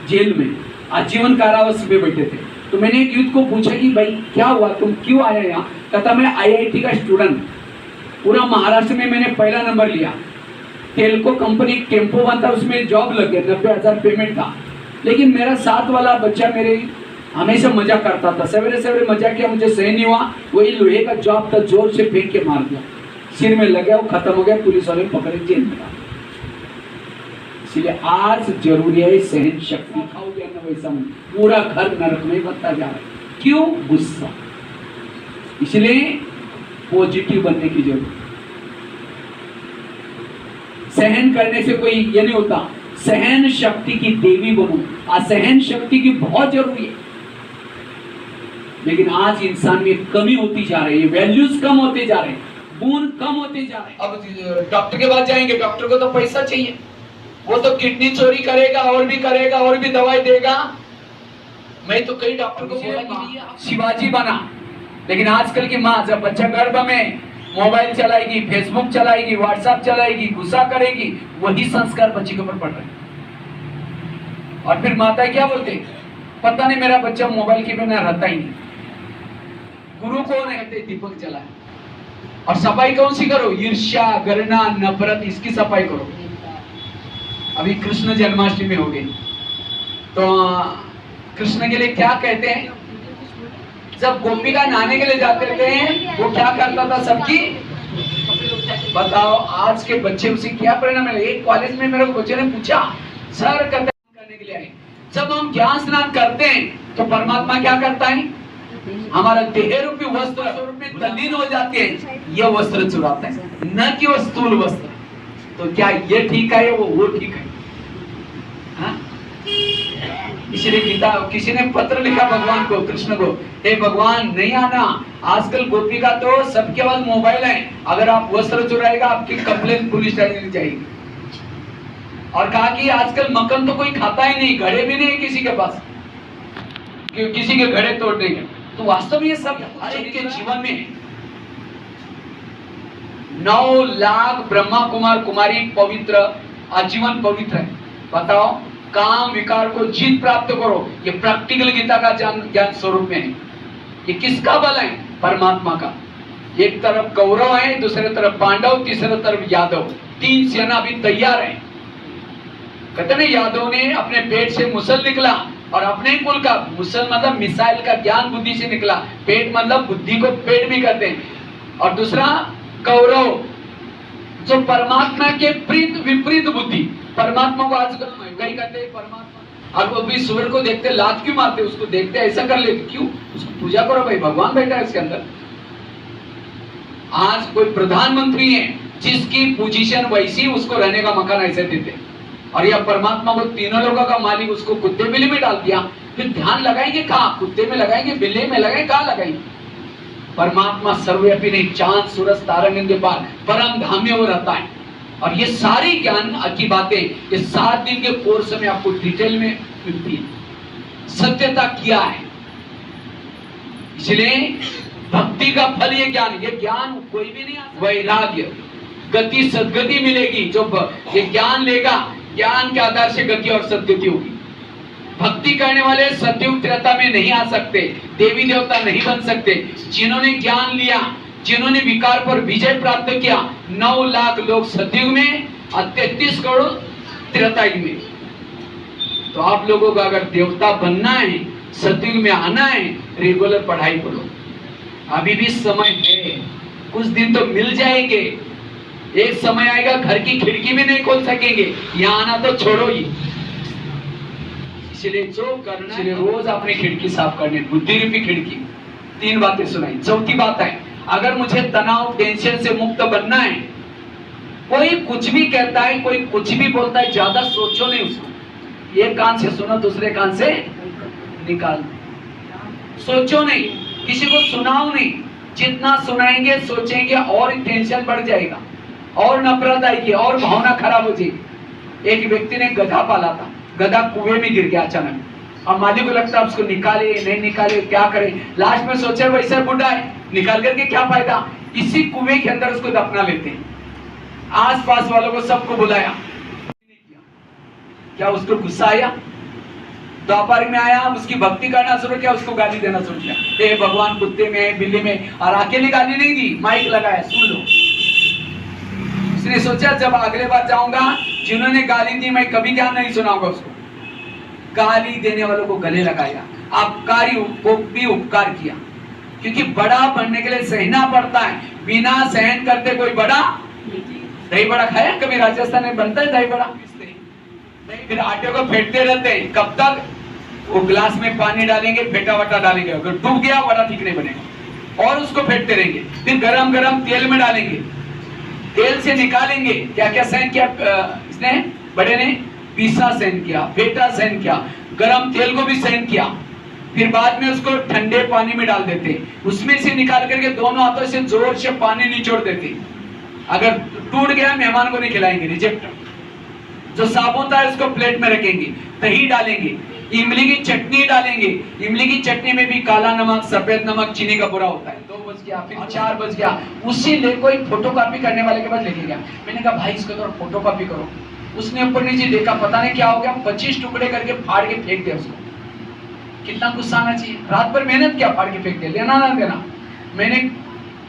जेल में, आजीवन कारावास में बैठे थे। तो मैंने एक यूथ को पूछा कि भाई क्या हुआ, तुम क्यों आया यहाँ? कहता मैं IIT का स्टूडेंट, पूरा महाराष्ट्र में मैंने पहला नंबर लिया, टेल्को कंपनी टेम्पो बनता, उसमें जॉब लग गया, 90,000 पेमेंट था। लेकिन मेरा साथ वाला बच्चा मेरे हमेशा मजा करता था, सवेरे सवेरे मजा किया, मुझे सही नहीं हुआ, वही लोहे का जॉब था, जोर से फेंक के मार दिया, सिर में लग गया, वो खत्म हो गया, पुलिस वाले पकड़े, जेल में डाल। इसलिए आज जरूरी है सहन शक्ति। खाओगे ना वैसा पूरा घर नरक में बनता जा रहा है, क्यों? गुस्सा। इसलिए पॉजिटिव बनने की जरूरत। सहन करने से कोई ये नहीं होता, सहन शक्ति की देवी बनो। असहन शक्ति की बहुत जरूरी है, लेकिन आज इंसान में कमी होती जा रही है, वैल्यूज कम होते जा रहे हैं, गुण कम होते जा रहे हैं। अब डॉक्टर के पास जाएंगे, डॉक्टर को तो पैसा चाहिए, वो तो किडनी चोरी करेगा, और भी करेगा, और भी दवाई देगा। मैं तो कई डॉक्टर को बोला कि शिवाजी बना, लेकिन आजकल की माँ जब बच्चा गर्भ में मोबाइल चलाएगी, फेसबुक चलाएगी, व्हाट्सएप चलाएगी, गुस्सा करेगी, वही संस्कार बच्चे के ऊपर पड़ रहे हैं। और फिर माता क्या बोलते, पता नहीं मेरा बच्चा मोबाइल के बिना रहता ही नहीं। गुरु कौन है? कहते दीपक जलाए। और सफाई कौन सी करो? ईर्ष्या, घृणा, नफरत, इसकी सफाई करो। अभी कृष्ण जन्माष्टमी हो गई, तो कृष्ण के लिए क्या कहते हैं? जब गोपिका नहाने के लिए जाते थे, वो क्या करता था सबकी? बताओ आज के बच्चे उसे क्या परिणाम है? एक कॉलेज में मेरे बच्चे ने पूछा, सर करने के लिए आए, जब हम ज्ञान स्नान करते हैं तो परमात्मा क्या करता है? हमारा देह रूपी वस्त्र स्वरूप में तल्लीन हो जाते हैं, यह वस्त्र चुराता है, न कि वो स्थूल वस्त्र। तो क्या ये ठीक है? वो ठीक है? इसलिए गीता, किसी ने पत्र लिखा भगवान को, कृष्ण को, हे भगवान नहीं आना, आजकल गोपिका तो सबके पास मोबाइल है, अगर आप वस्त्र चुराएगा आपकी कंप्लेन पुलिस स्टेशन जाएगी। और कहा कि आजकल मक्खन तो कोई खाता ही नहीं, घड़े भी नहीं किसी के पास, किसी के घड़े तोड़ने के। तो वास्तव में ये सब हर एक के जीवन में 9 लाख ब्रह्मा कुमार कुमारी पवित्र आजीवन पवित्र है। बताओ, काम विकार को जीत प्राप्त करो, ये प्रैक्टिकल गीता का ज्ञान स्वरूप में है। ये किसका बल है? परमात्मा का। एक तरफ कौरव है, दूसरे तरफ पांडव, तीसरे तरफ यादव, 3 सेना अभी तैयार है। कहते हैं यादव ने अपने पेट से मुसल निकला और अपने कुल का, मुसल मतलब मिसाइल का ज्ञान बुद्धि से निकला, पेट मतलब बुद्धि को पेट भी कहते हैं। और दूसरा कौरव जो परमात्मा के विपरीत बुद्धि, परमात्मा को आजकल महंगाई करते हैं परमात्मा, और वो भी सूर्य को देखते लात क्यों मारते, उसको देखते ऐसा कर लेते, क्यों? उसको पूजा करो भाई, भगवान बैठा है इसके अंदर। आज कोई प्रधानमंत्री है जिसकी पोजीशन वैसी, उसको रहने का मकान ऐसे देते, और यह परमात्मा को तीनों लोगों का मालिक उसको कुत्ते बिल्ली में डाल दिया। फिर ध्यान लगाएंगे कहाँ? कुत्ते में लगाएंगे, बिल्ली में लगाएंगे, कहाँ लगाएंगे? परमात्मा सर्वव्यापी नहीं, चांद सूरज तारंगन के पार परम धाम में वो रहता है। और ये सारी ज्ञान की बातें ये 7 दिन के कोर्स में आपको डिटेल में मिलती है। सत्यता क्या है? इसलिए भक्ति का फल ये ज्ञान कोई भी नहीं आता। वैराग्य, गति सदगति मिलेगी। जो ये ज्ञान लेगा, ज्ञान के आधार से गति और सदगति होगी। भक्ति करने वाले सतयुग त्रेता में नहीं आ सकते, देवी देवता नहीं बन सकते। जिन्होंने ज्ञान लिया, जिन्होंने विकार पर विजय प्राप्त किया, 9 लाख लोग सतयुग में और 33 करोड़ त्रेतायुग में। तो आप लोगों को अगर देवता बनना है, सतयुग में आना है, रेगुलर पढ़ाई करो। अभी भी समय है, कुछ दिन तो मिल जाएंगे। एक समय आएगा घर की खिड़की भी नहीं खोल सकेंगे, यहाँ आना तो छोड़ो ही। इसलिए जो करना, इसलिए रोज अपनी खिड़की साफ करनी, बुद्धि रूपी खिड़की। 3 बातें सुनाई। चौथी बात है, अगर मुझे तनाव टेंशन से मुक्त बनना है, कोई कुछ भी कहता है, कोई कुछ भी बोलता है, ज्यादा सोचो नहीं उसको। एक कान से सुनो, दूसरे कान से निकाल। सोचो नहीं, किसी को सुनाओ नहीं। जितना सुनाएंगे सोचेंगे और टेंशन बढ़ जाएगा, और नफरत आएगी, और भावना खराब हो जाएगी। एक व्यक्ति ने गधा पाला था, गधा कुएं में गिर गया अचानक, और मालिक को लगता है उसको निकाले नहीं निकाले, क्या करे। लास्ट में सोचे वैसा बुढ़ा है, निकाल करके क्या फायदा, इसी कुएं के अंदर उसको दफना लेते हैं। आस पास वालों को सबको बुलाया, क्या उसको गुस्सा आया? द्वापर में आया, उसकी भक्ति करना शुरू किया, उसको गाली देना शुरू किया, हे भगवान कुत्ते में बिल्ली में। और अकेली गाली नहीं दी, माइक लगाया, सुन लो। उसने सोचा जब अगले बार जाऊंगा, जिन्होंने गाली दी मैं कभी ज्ञान नहीं सुनाऊंगा उसको। गाली देने वालों को गले लगाया, अपकारी को भी उपकार किया, क्योंकि बड़ा बनने के लिए सहना पड़ता है। बिना सहन करते कोई बड़ा। दही बड़ा खाया कभी? राजस्थान में बनता है दही बड़ा, फिर आटे को फेंटते रहते हैं। कब तक? वो ग्लास में पानी डालेंगे, फेंटा वटा डालेंगे, अगर डूब गया बड़ा ठीक नहीं बनेगा, और उसको फेंटते रहेंगे। फिर गरम गरम तेल में डालेंगे, तेल से निकालेंगे। क्या क्या सहन किया इसने? बड़े ने पीसा सहन किया, फेंटा सहन किया, गरम तेल को भी सहन किया। फिर बाद में उसको ठंडे पानी में डाल देते, उसमें से निकाल करके दोनों हाथों से जोर से पानी निचोड़ देते। अगर टूट गया मेहमान को नहीं खिलाएंगे, रिजेक्ट। जो साबुत है उसको प्लेट में रखेंगे, दही डालेंगे, इमली की चटनी डालेंगे। इमली की चटनी में भी काला नमक, सफेद नमक, चीनी का बुरा होता है। 2 बज गया, फिर 4 बज गया, उसी ले कोई फोटो कॉपी करने वाले के पास लेके गया। मैंने कहा भाई इसको तो फोटो कॉपी करो। उसने ऊपर नीचे देखा, पता नहीं क्या हो गया, 25 टुकड़े करके फाड़ के फेंक दिया उसको। कितना गुस्सा आना चाहिए। रात भर मेहनत किया, फाड़ के फेंक दिया, लेना ना देना। मैंने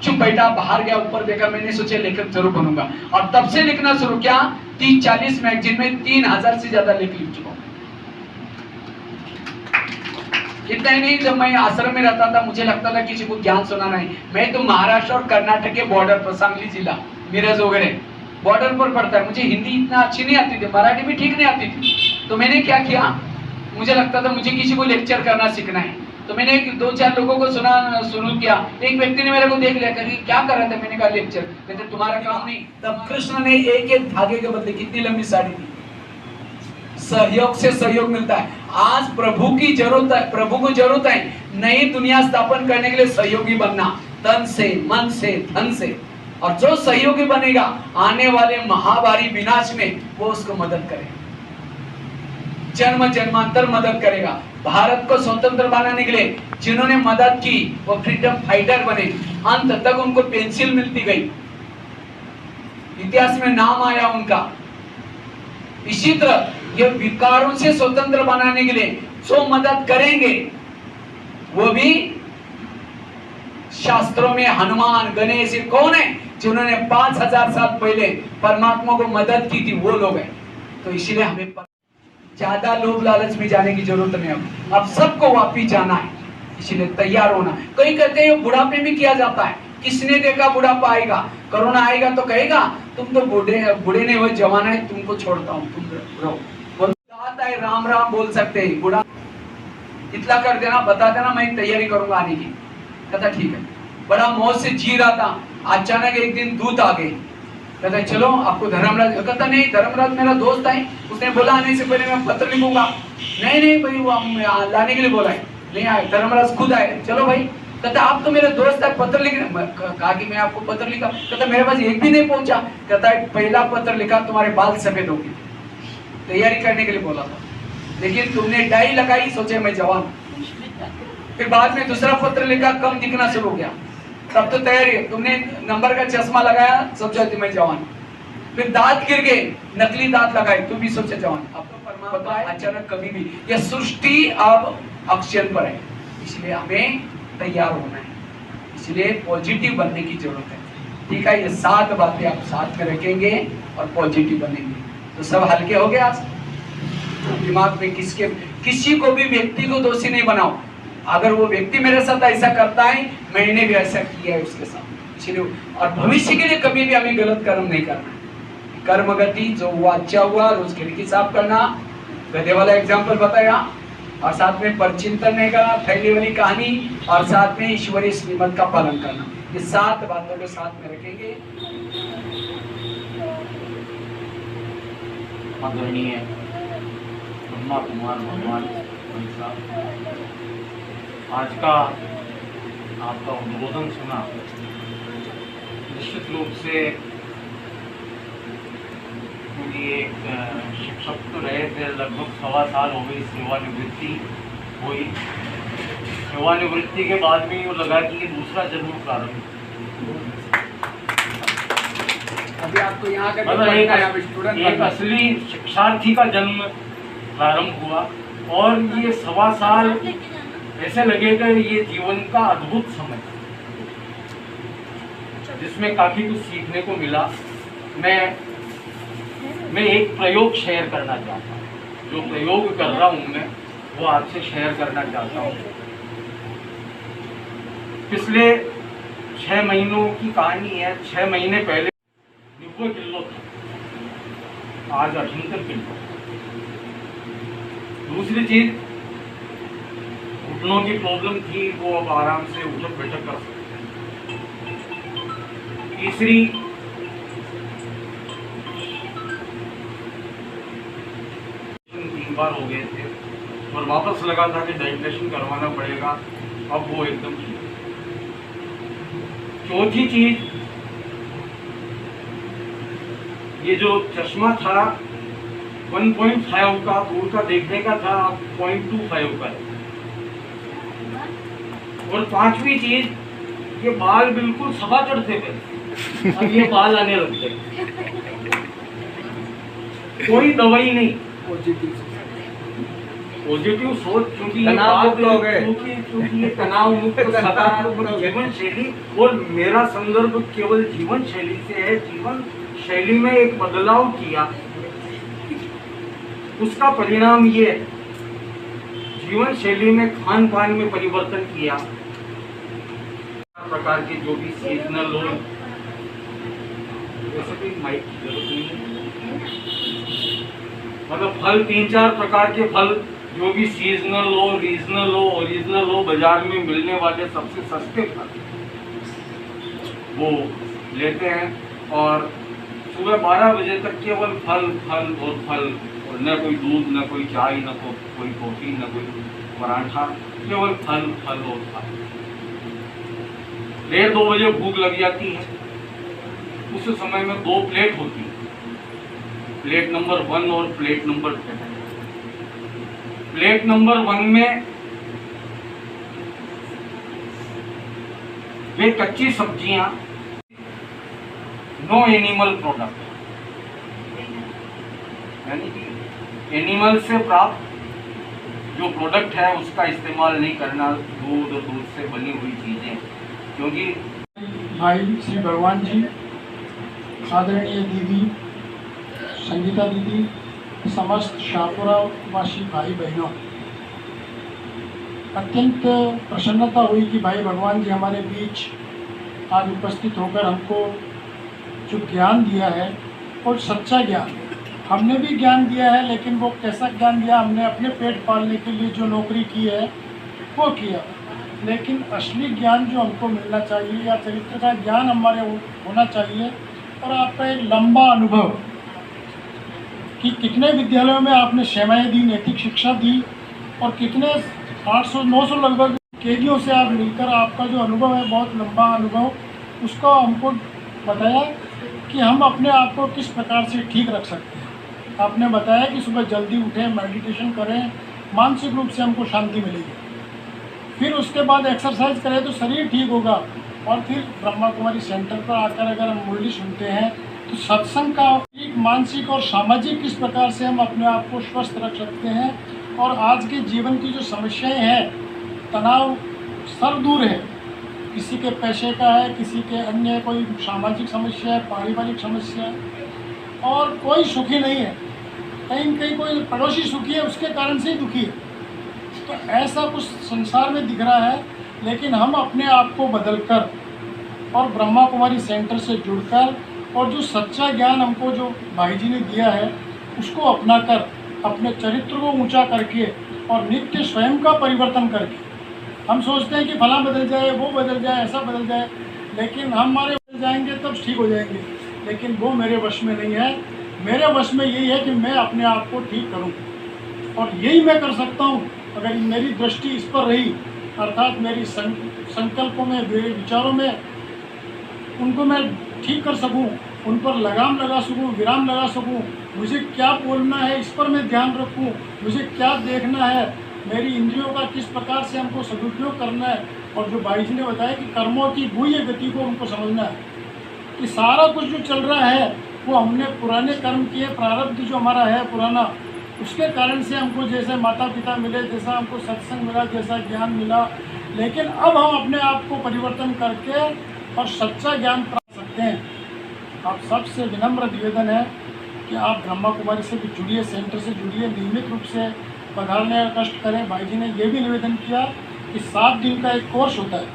चुप बैठा, बाहर गया, ऊपर देखा, मैंने सोचा लेखक जरूर बनूंगा, और तब से लिखना शुरू किया। 30-40 मैगजीन में 3000 से ज्यादा लेख लिख चुका हूं। इतना ही नहीं, जब मैं आश्रम में रहता था मुझे लगता था किसी को ज्ञान सुनाना है। मैं तो महाराष्ट्र और कर्नाटक के बॉर्डर पर, सांगली जिला, मिरज वगैरह बॉर्डर पर पड़ता है। मुझे हिंदी इतना अच्छी नहीं आती थी, मराठी भी ठीक नहीं आती थी। तो मैंने क्या किया, मुझे लगता था मुझे किसी को लेक्चर करना सीखना है, तो मैंने 2-4 लोगों को सुना शुरू किया। एक व्यक्ति ने मेरे को देख लिया, कहा क्या कर रहे थे? मैंने कहा लेक्चर। कहते तुम्हारा काम नहीं। तब कृष्ण ने एक धागे के बदले कितनी लंबी साड़ी दी। सहयोग से सहयोग मिलता है। आज प्रभु की जरूरत है, प्रभु को जरूरत है नई दुनिया स्थापन करने के लिए सहयोगी बनना, तन से, मन से, धन से। और जो सहयोगी बनेगा आने वाले महाभारी विनाश में वो उसको मदद करेगा, जन्म जन्मांतर मदद करेगा। भारत को स्वतंत्र बनाने के लिए जिन्होंने मदद की वो फ्रीडम फाइटर बने, अंत तक उनको पेंसिल मिलती गई, इतिहास में नाम आया उनका। इसी तरह ये विकारों से स्वतंत्र बनाने के लिए जो मदद करेंगे वो भी शास्त्रों में हनुमान, गणेश कौन है जिन्होंने 5000 साल पहले परमात्मा को मदद की थी, वो लोग हैं। तो इसीलिए हमें ज्यादा लोभ लालच में जाने की जरूरत नहीं है, अब सबको वापिस जाना है, इसलिए तैयार होना। कई कहते हैं बुढ़ापे में किया जाता है, किसने देखा बुढ़ापा आएगा, कोरोना आएगा तो कहेगा तुम तो बूढ़े नहीं हो, जवान है, तुमको छोड़ता हूँ, तुम रहो। आता है राम राम बोल सकते हैं, बुढ़ा इतना कर देना, बता देना मैं तैयारी करूंगा आने की। कहता ठीक है, बड़ा मौज से जी रहा था, अचानक एक दिन दूत आ गए, कहता चलो आपको धर्मराज, कहता नहीं धर्मराज मेरा दोस्त है, उसने बोला आने से पहले मैं पत्र लिखूंगा। नहीं भाई वो लाने के लिए बोला है, नहीं आए, धर्मराज खुद आए, चलो भाई। कहता आप तो मेरे दोस्त है, पत्र लिखने, कहा कि मैं आपको पत्र लिखा, कहता मेरे पास एक भी नहीं पहुंचा। कहता है पहला पत्र लिखा तुम्हारे बाल सफेद होगी, तैयारी करने के लिए बोला था, लेकिन तुमने डाई लगाई, सोचे मैं जवान। फिर बाद में दूसरा पत्र लिखा, कम दिखना शुरू हो गया, तब तो तैयारी है, तुमने नंबर का चश्मा लगाया, सोचा मैं जवान। फिर दांत गिर गए, नकली दांत लगाए, तू भी सोचे जवान। अब तो परमात्मा अचानक कभी भी, यह सृष्टि अब एक्शन पर है, इसलिए हमें तैयार होना है, इसलिए पॉजिटिव बनने की जरूरत है। ठीक है, ये 7 बातें आप साथ में रखेंगे और पॉजिटिव बनेंगे तो सब हल्के हो गए। आज दिमाग में किसी को भी व्यक्ति को दोषी नहीं बनाओ, अगर वो व्यक्ति मेरे साथ ऐसा करता है, मैंने भी ऐसा किया है उसके साथ, इसलिए और भविष्य के लिए कभी भी हमें गलत कर्म नहीं करना। कर्म गति जो हुआ अच्छा हुआ, रोज खिड़की साफ करना, गधे वाला एग्जाम्पल बताया, और साथ में परचिंतन नहीं करना, फैली वाली कहानी, और साथ में ईश्वरीय श्रीमत का पालन करना। ये 7 बातों को साथ में रखेंगे।
आदरणीय ब्रह्मा कुमार भगवान साहब, आज का आपका उद्बोधन सुना, निश्चित रूप से क्योंकि एक शिक्षक तो रहे थे, लगभग 1.25 साल हो गई सेवानिवृत्ति हुई। सेवानिवृत्ति के बाद में यूँ लगा कि ये दूसरा जन्म प्रारंभ,
अभी आपको यहाँ का
मतलब एक असली शिक्षार्थी का जन्म प्रारंभ हुआ, और ये 1.25 साल ऐसे लगेगा ये जीवन का अद्भुत समय जिसमें काफी कुछ सीखने को मिला। मैं एक प्रयोग शेयर करना चाहता हूँ, जो प्रयोग कर रहा हूँ मैं वो आपसे शेयर करना चाहता हूँ। पिछले 6 महीनों की कहानी है। 6 महीने पहले 90 किलो था, आज 78 किलो। दूसरी चीज, घुटनों की प्रॉब्लम थी, वो अब आराम से उठक बैठक कर सकते हैं। तीसरी, बार हो गए थे और वापस लगा था कि डाइलेशन करवाना पड़ेगा, अब वो एकदम ठीक है। चौथी चीज, ये जो चश्मा था 1.5 का दूर का देखने का था, अब 0.25 का है। और पांचवी चीज, ये बाल बिल्कुल सभा चढ़ते थे, अब ये बाल आने लगते, कोई दवाई नहीं, पॉजिटिव सोच, क्योंकि ये तनाव मुक्त सकारात्मक जीवन शैली, और मेरा संदर्भ केवल जीवन शैली से है। जीवन शैली में एक बदलाव किया, उसका परिणाम ये, जीवन शैली में खान पान में परिवर्तन किया, प्रकार के जो भी सीजनल हो, वैसे भी माइक की जरूरत नहीं है, मतलब फल 3-4 प्रकार के फल जो भी सीजनल हो, रीजनल हो, ओरिजिनल हो, बाजार में मिलने वाले सबसे सस्ते फल वो लेते हैं, और सुबह 12 बजे तक केवल फल फल और फल, और न कोई दूध, न कोई चाय, न कोई कॉफी, न कोई पराठा, केवल फल फल और फल। 1:30-2 बजे भूख लग जाती है, उस समय में 2 प्लेट होती है, प्लेट नंबर 1 और प्लेट नंबर 2। प्लेट नंबर 1 में वे कच्ची सब्जियां, नो एनिमल प्रोडक्ट, यानी कि एनिमल से प्राप्त जो प्रोडक्ट है उसका इस्तेमाल नहीं करना, दूध और दूध से बनी हुई चीज़ें, क्योंकि
भाई श्री भगवान जी, आदरणीय दीदी संगीता दीदी, समस्त शाहपुरा वासी भाई बहनों, अत्यंत प्रसन्नता हुई कि भाई भगवान जी हमारे बीच आज उपस्थित होकर हमको जो ज्ञान दिया है और सच्चा ज्ञान, हमने भी ज्ञान दिया है, लेकिन वो कैसा ज्ञान दिया, हमने अपने पेट पालने के लिए जो नौकरी की है वो किया, लेकिन असली ज्ञान जो हमको मिलना चाहिए या चरित्र का ज्ञान हमारे होना चाहिए। और आपका एक लंबा अनुभव कि कितने विद्यालयों में आपने सेवाएं दी, नैतिक शिक्षा दी, और कितने 800-900 लगभग केजियों से आप मिलकर आपका जो अनुभव है बहुत लंबा अनुभव, उसको हमको बताया कि हम अपने आप को किस प्रकार से ठीक रख सकते हैं। आपने बताया कि सुबह जल्दी उठें, मेडिटेशन करें, मानसिक रूप से हमको शांति मिलेगी, फिर उसके बाद एक्सरसाइज करें तो शरीर ठीक होगा, और फिर ब्रह्मा कुमारी सेंटर पर आकर अगर हम मुरली सुनते हैं तो सत्संग का एक मानसिक और सामाजिक किस प्रकार से हम अपने आप को स्वस्थ रख सकते हैं। और आज के जीवन की जो समस्याएं हैं, तनाव सर दूर है, किसी के पैसे का है, किसी के अन्य कोई सामाजिक समस्या है, पारिवारिक समस्या है, और कोई सुखी नहीं है, कहीं कहीं कोई पड़ोसी सुखी है उसके कारण से ही दुखी है। तो ऐसा कुछ संसार में दिख रहा है, लेकिन हम अपने आप को बदलकर और ब्रह्मा कुमारी सेंटर से जुड़कर और जो सच्चा ज्ञान हमको जो भाई जी ने दिया है उसको अपनाकर अपने चरित्र को ऊंचा करके और नित्य स्वयं का परिवर्तन करके, हम सोचते हैं कि फला बदल जाए, वो बदल जाए, ऐसा बदल जाए, लेकिन हमारे बदल जाएंगे तब ठीक हो जाएंगे, लेकिन वो मेरे वश में नहीं है। मेरे वश में यही है कि मैं अपने आप को ठीक करूं, और यही मैं कर सकता हूं अगर मेरी दृष्टि इस पर रही, अर्थात मेरी संकल्पों में, मेरे विचारों में उनको मैं ठीक कर सकूं, उन पर लगाम लगा सकूं, विराम लगा सकूं, मुझे क्या बोलना है इस पर मैं ध्यान रखूं, मुझे क्या देखना है, मेरी इंद्रियों का किस प्रकार से हमको सदुपयोग करना है। और जो भाई जी ने बताया कि कर्मों की गुह्य गति को हमको समझना है कि सारा कुछ जो चल रहा है वो हमने पुराने कर्म किए, प्रारब्ध जो हमारा है पुराना, उसके कारण से हमको जैसे माता पिता मिले, जैसा हमको सत्संग मिला, जैसा ज्ञान मिला, लेकिन अब हम अपने आप को परिवर्तन करके और सच्चा ज्ञान प्राप्त सकते हैं। आप सबसे विनम्र निवेदन है कि आप ब्रह्मा कुमारी से भी जुड़िए, सेंटर से जुड़िए, नियमित रूप से पधारने का कष्ट करें। भाई जी ने ये भी निवेदन किया कि 7 दिन का एक कोर्स होता है,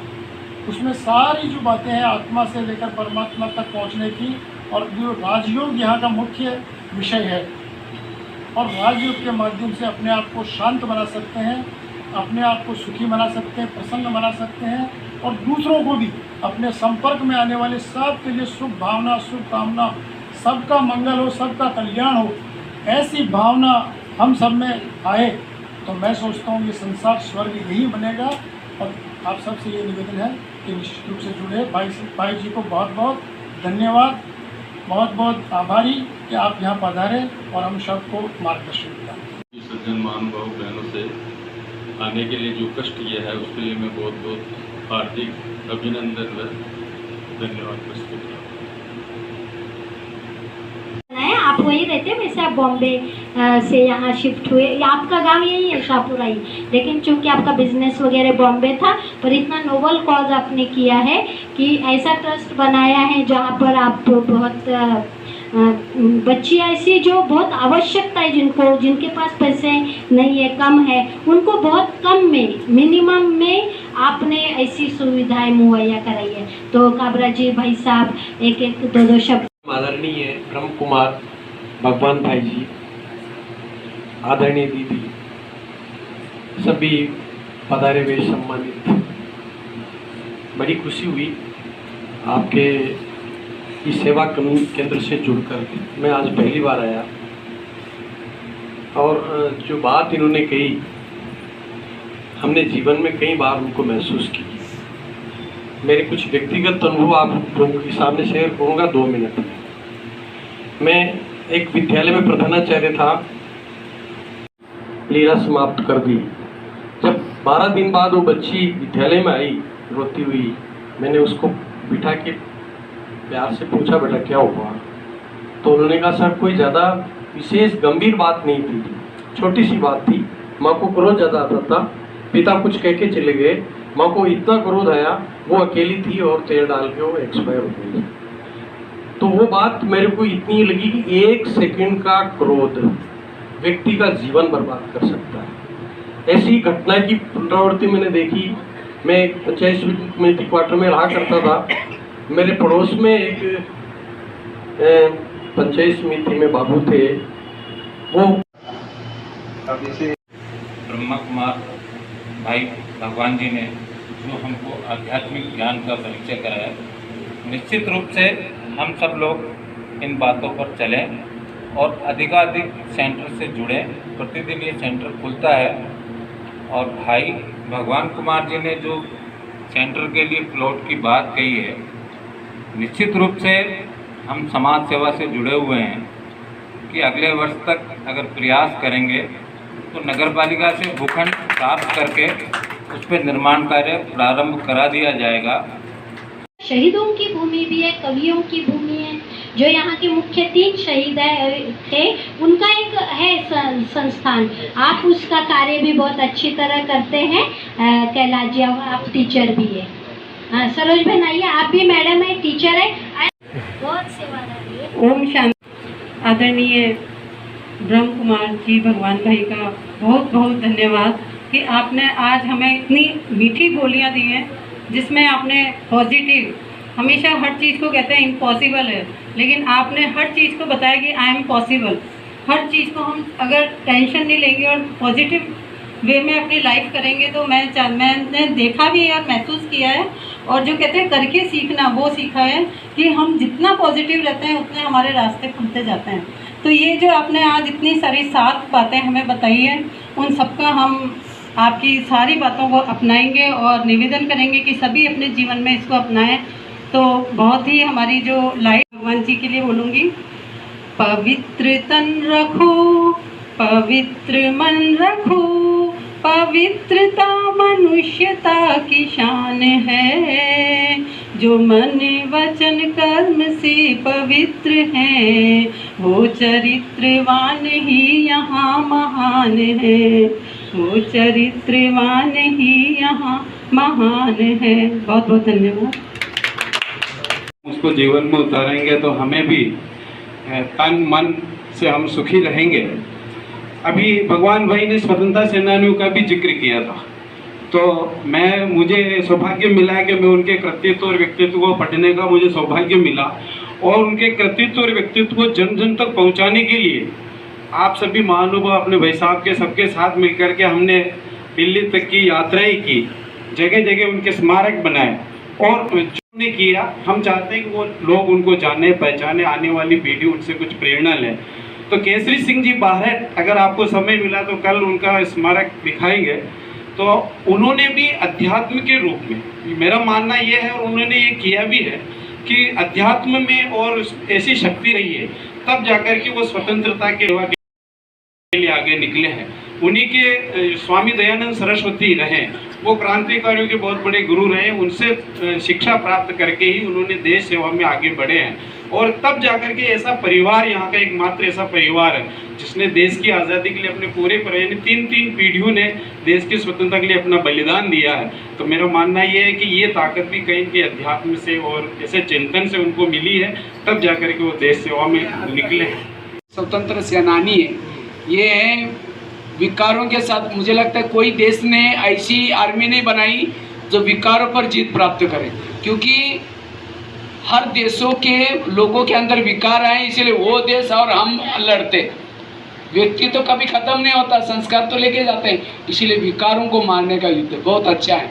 उसमें सारी जो बातें हैं आत्मा से लेकर परमात्मा तक पहुंचने की, और जो राजयोग यहाँ का मुख्य विषय है, और राजयोग के माध्यम से अपने आप को शांत बना सकते हैं, अपने आप को सुखी बना सकते हैं, प्रसन्न बना सकते हैं, और दूसरों को भी अपने संपर्क में आने वाले सब के लिए शुभ भावना, शुभ कामना, सबका मंगल हो, सबका कल्याण हो, ऐसी भावना हम सब में आए तो मैं सोचता हूँ ये संसार स्वर्ग यही बनेगा। और आप सबसे ये निवेदन है कि निश्चित रूप से जुड़े। भाई जी को बहुत बहुत धन्यवाद, बहुत बहुत आभारी कि आप यहाँ पधारे और हम सबको मार्गदर्शन दिया।
सज्जन महानुभाव बहनों से आने के लिए जो कष्ट किया है उसके लिए मैं बहुत बहुत हार्दिक अभिनंदन व धन्यवाद प्रस्तुत करता हूँ।
आप वहीं रहते हैं, वैसे आप बॉम्बे से यहाँ शिफ्ट हुए, आपका गांव यही है शाहपुरा ही, लेकिन चूंकि आपका बिजनेस वगैरह बॉम्बे था, पर इतना नोबल कॉज आपने किया है कि ऐसा ट्रस्ट बनाया है जहाँ पर आप बहुत बच्ची ऐसी जो बहुत आवश्यकता है, जिनके पास पैसे नहीं है, कम है, उनको बहुत कम में, मिनिमम में आपने ऐसी सुविधाएं मुहैया कराई है। तो काबरा जी भाई साहब एक एक दो शब्द।
आदरणीय ब्रह्म कुमार भगवान भाई जी, आदरणीय दीदी, सभी पधारे हुए सम्मानित, बड़ी खुशी हुई आपके इस सेवा केंद्र से जुड़कर। मैं आज पहली बार आया और जो बात इन्होंने कही हमने जीवन में कई बार उनको महसूस की। मेरे कुछ व्यक्तिगत अनुभव आप लोगों के सामने शेयर करूँगा 2 मिनट में। मैं एक विद्यालय में प्रधानाचार्य था। लीला समाप्त कर दी। जब 12 दिन बाद वो बच्ची विद्यालय में आई रोती हुई, मैंने उसको बिठा के प्यार से पूछा, बेटा क्या हुआ? तो उन्होंने कहा सर कोई ज़्यादा विशेष गंभीर बात नहीं थी, छोटी सी बात थी। माँ को क्रोध ज़्यादा आता था, पिता कुछ कह के चले गए, माँ को इतना क्रोध आया, वो अकेली थी और तेल डाल के वो एक्सपायर हो गई। तो वो बात मेरे को इतनी लगी कि 1 सेकंड का क्रोध व्यक्ति का जीवन बर्बाद कर सकता है। ऐसी घटना की पुनरावृत्ति मैंने देखी। मैं पंचायत समिति क्वार्टर में रहा करता था। मेरे पड़ोस में एक पंचायत समिति में बाबू थे, वो
अब जैसे ब्रह्मा कुमार भाई भगवान जी ने जो हमको आध्यात्मिक ज्ञान का परिचय कराया, निश्चित रूप से हम सब लोग इन बातों पर चलें और अधिकाधिक सेंटर से जुड़ें। प्रतिदिन ये सेंटर खुलता है और भाई भगवान कुमार जी ने जो सेंटर के लिए प्लॉट की बात कही है, निश्चित रूप से हम समाज सेवा से जुड़े हुए हैं कि अगले वर्ष तक अगर प्रयास करेंगे तो नगर पालिका से भूखंड प्राप्त करके उस पर निर्माण कार्य प्रारंभ करा दिया जाएगा।
शहीदों की भूमि भी है, कवियों की भूमि है। जो यहाँ के मुख्य 3 शहीद थे, उनका एक है संस्थान। आप उसका कार्य भी बहुत अच्छी तरह करते हैं। कैलाश जी आप टीचर भी है। सरोज बहन आइए, आप भी मैडम है, टीचर है, बहुत सेवादारी है।
ओम शांति। आदरणीय ब्रह्म कुमार जी भगवान भाई का बहुत बहुत धन्यवाद कि आपने आज हमें इतनी मीठी गोलियां दी हैं, जिसमें आपने पॉजिटिव, हमेशा हर चीज़ को कहते हैं इम्पॉसिबल है, लेकिन आपने हर चीज़ को बताया कि आई एम पॉसिबल। हर चीज़ को हम अगर टेंशन नहीं लेंगे और पॉजिटिव वे में अपनी लाइफ करेंगे तो मैंने देखा भी है और महसूस किया है, और जो कहते हैं करके सीखना, वो सीखा है कि हम जितना पॉजिटिव रहते हैं उतने हमारे रास्ते खुलते जाते हैं। तो ये जो आपने आज इतनी सारी 7 बातें हमें बताई हैं, उन सबका हम आपकी सारी बातों को अपनाएंगे और निवेदन करेंगे कि सभी अपने जीवन में इसको अपनाएं। तो बहुत ही हमारी जो लाइफ, भगवान जी के लिए बोलूँगी, पवित्र तन रखो, पवित्र मन रखो, पवित्रता मनुष्यता की शान है। जो मन वचन कर्म से पवित्र है, वो चरित्रवान ही यहाँ महान है, वो चरित्रवान ही यहाँ महान है। बहुत बहुत धन्यवाद।
उसको जीवन में उतारेंगे तो हमें भी तन मन से हम सुखी रहेंगे। अभी भगवान भाई ने स्वतंत्रता सेनानियों का भी जिक्र किया था, तो मुझे सौभाग्य मिला कि मैं उनके कृतित्व और व्यक्तित्व को पढ़ने का मुझे सौभाग्य मिला, और उनके कृतित्व और व्यक्तित्व को जन जन तक पहुंचाने के लिए आप सभी महानुभाव अपने भाई साहब के सबके साथ मिलकर के हमने दिल्ली तक की यात्राएं की, जगह जगह उनके स्मारक बनाए और जो ने किया। हम चाहते हैं कि वो लोग उनको जाने पहचाने, आने वाली पीढ़ी उनसे कुछ प्रेरणा लें। तो केसरी सिंह जी बाहर, अगर आपको समय मिला तो कल उनका स्मारक दिखाएंगे। तो उन्होंने भी अध्यात्म के रूप में, मेरा मानना ये है और उन्होंने ये किया भी है कि अध्यात्म में और ऐसी शक्ति रही है, तब जाकर के वो स्वतंत्रता के सेवा के लिए आगे निकले हैं। उन्हीं के स्वामी दयानंद सरस्वती रहे, वो क्रांतिकारियों के बहुत बड़े गुरु रहे, उनसे शिक्षा प्राप्त करके ही उन्होंने देश सेवा में आगे बढ़े हैं। और तब जाकर के ऐसा परिवार, यहाँ का एकमात्र ऐसा परिवार है जिसने देश की आज़ादी के लिए अपने पूरे 3 पीढ़ियों ने देश की स्वतंत्रता के लिए अपना बलिदान दिया है। तो मेरा मानना ये है कि ये ताकत भी कहीं के अध्यात्म से और ऐसे चिंतन से उनको मिली है, तब जाकर के वो देश सेवा में निकले हैं।
स्वतंत्र सेनानी है, ये है विकारों के साथ। मुझे लगता है कोई देश ने ऐसी आर्मी नहीं बनाई जो विकारों पर जीत प्राप्त करे, क्योंकि हर देशों के लोगों के अंदर विकार आए, इसलिए वो देश और हम लड़ते। व्यक्ति तो कभी खत्म नहीं होता, संस्कार तो लेके जाते हैं, इसीलिए विकारों को मारने का युद्ध बहुत अच्छा है।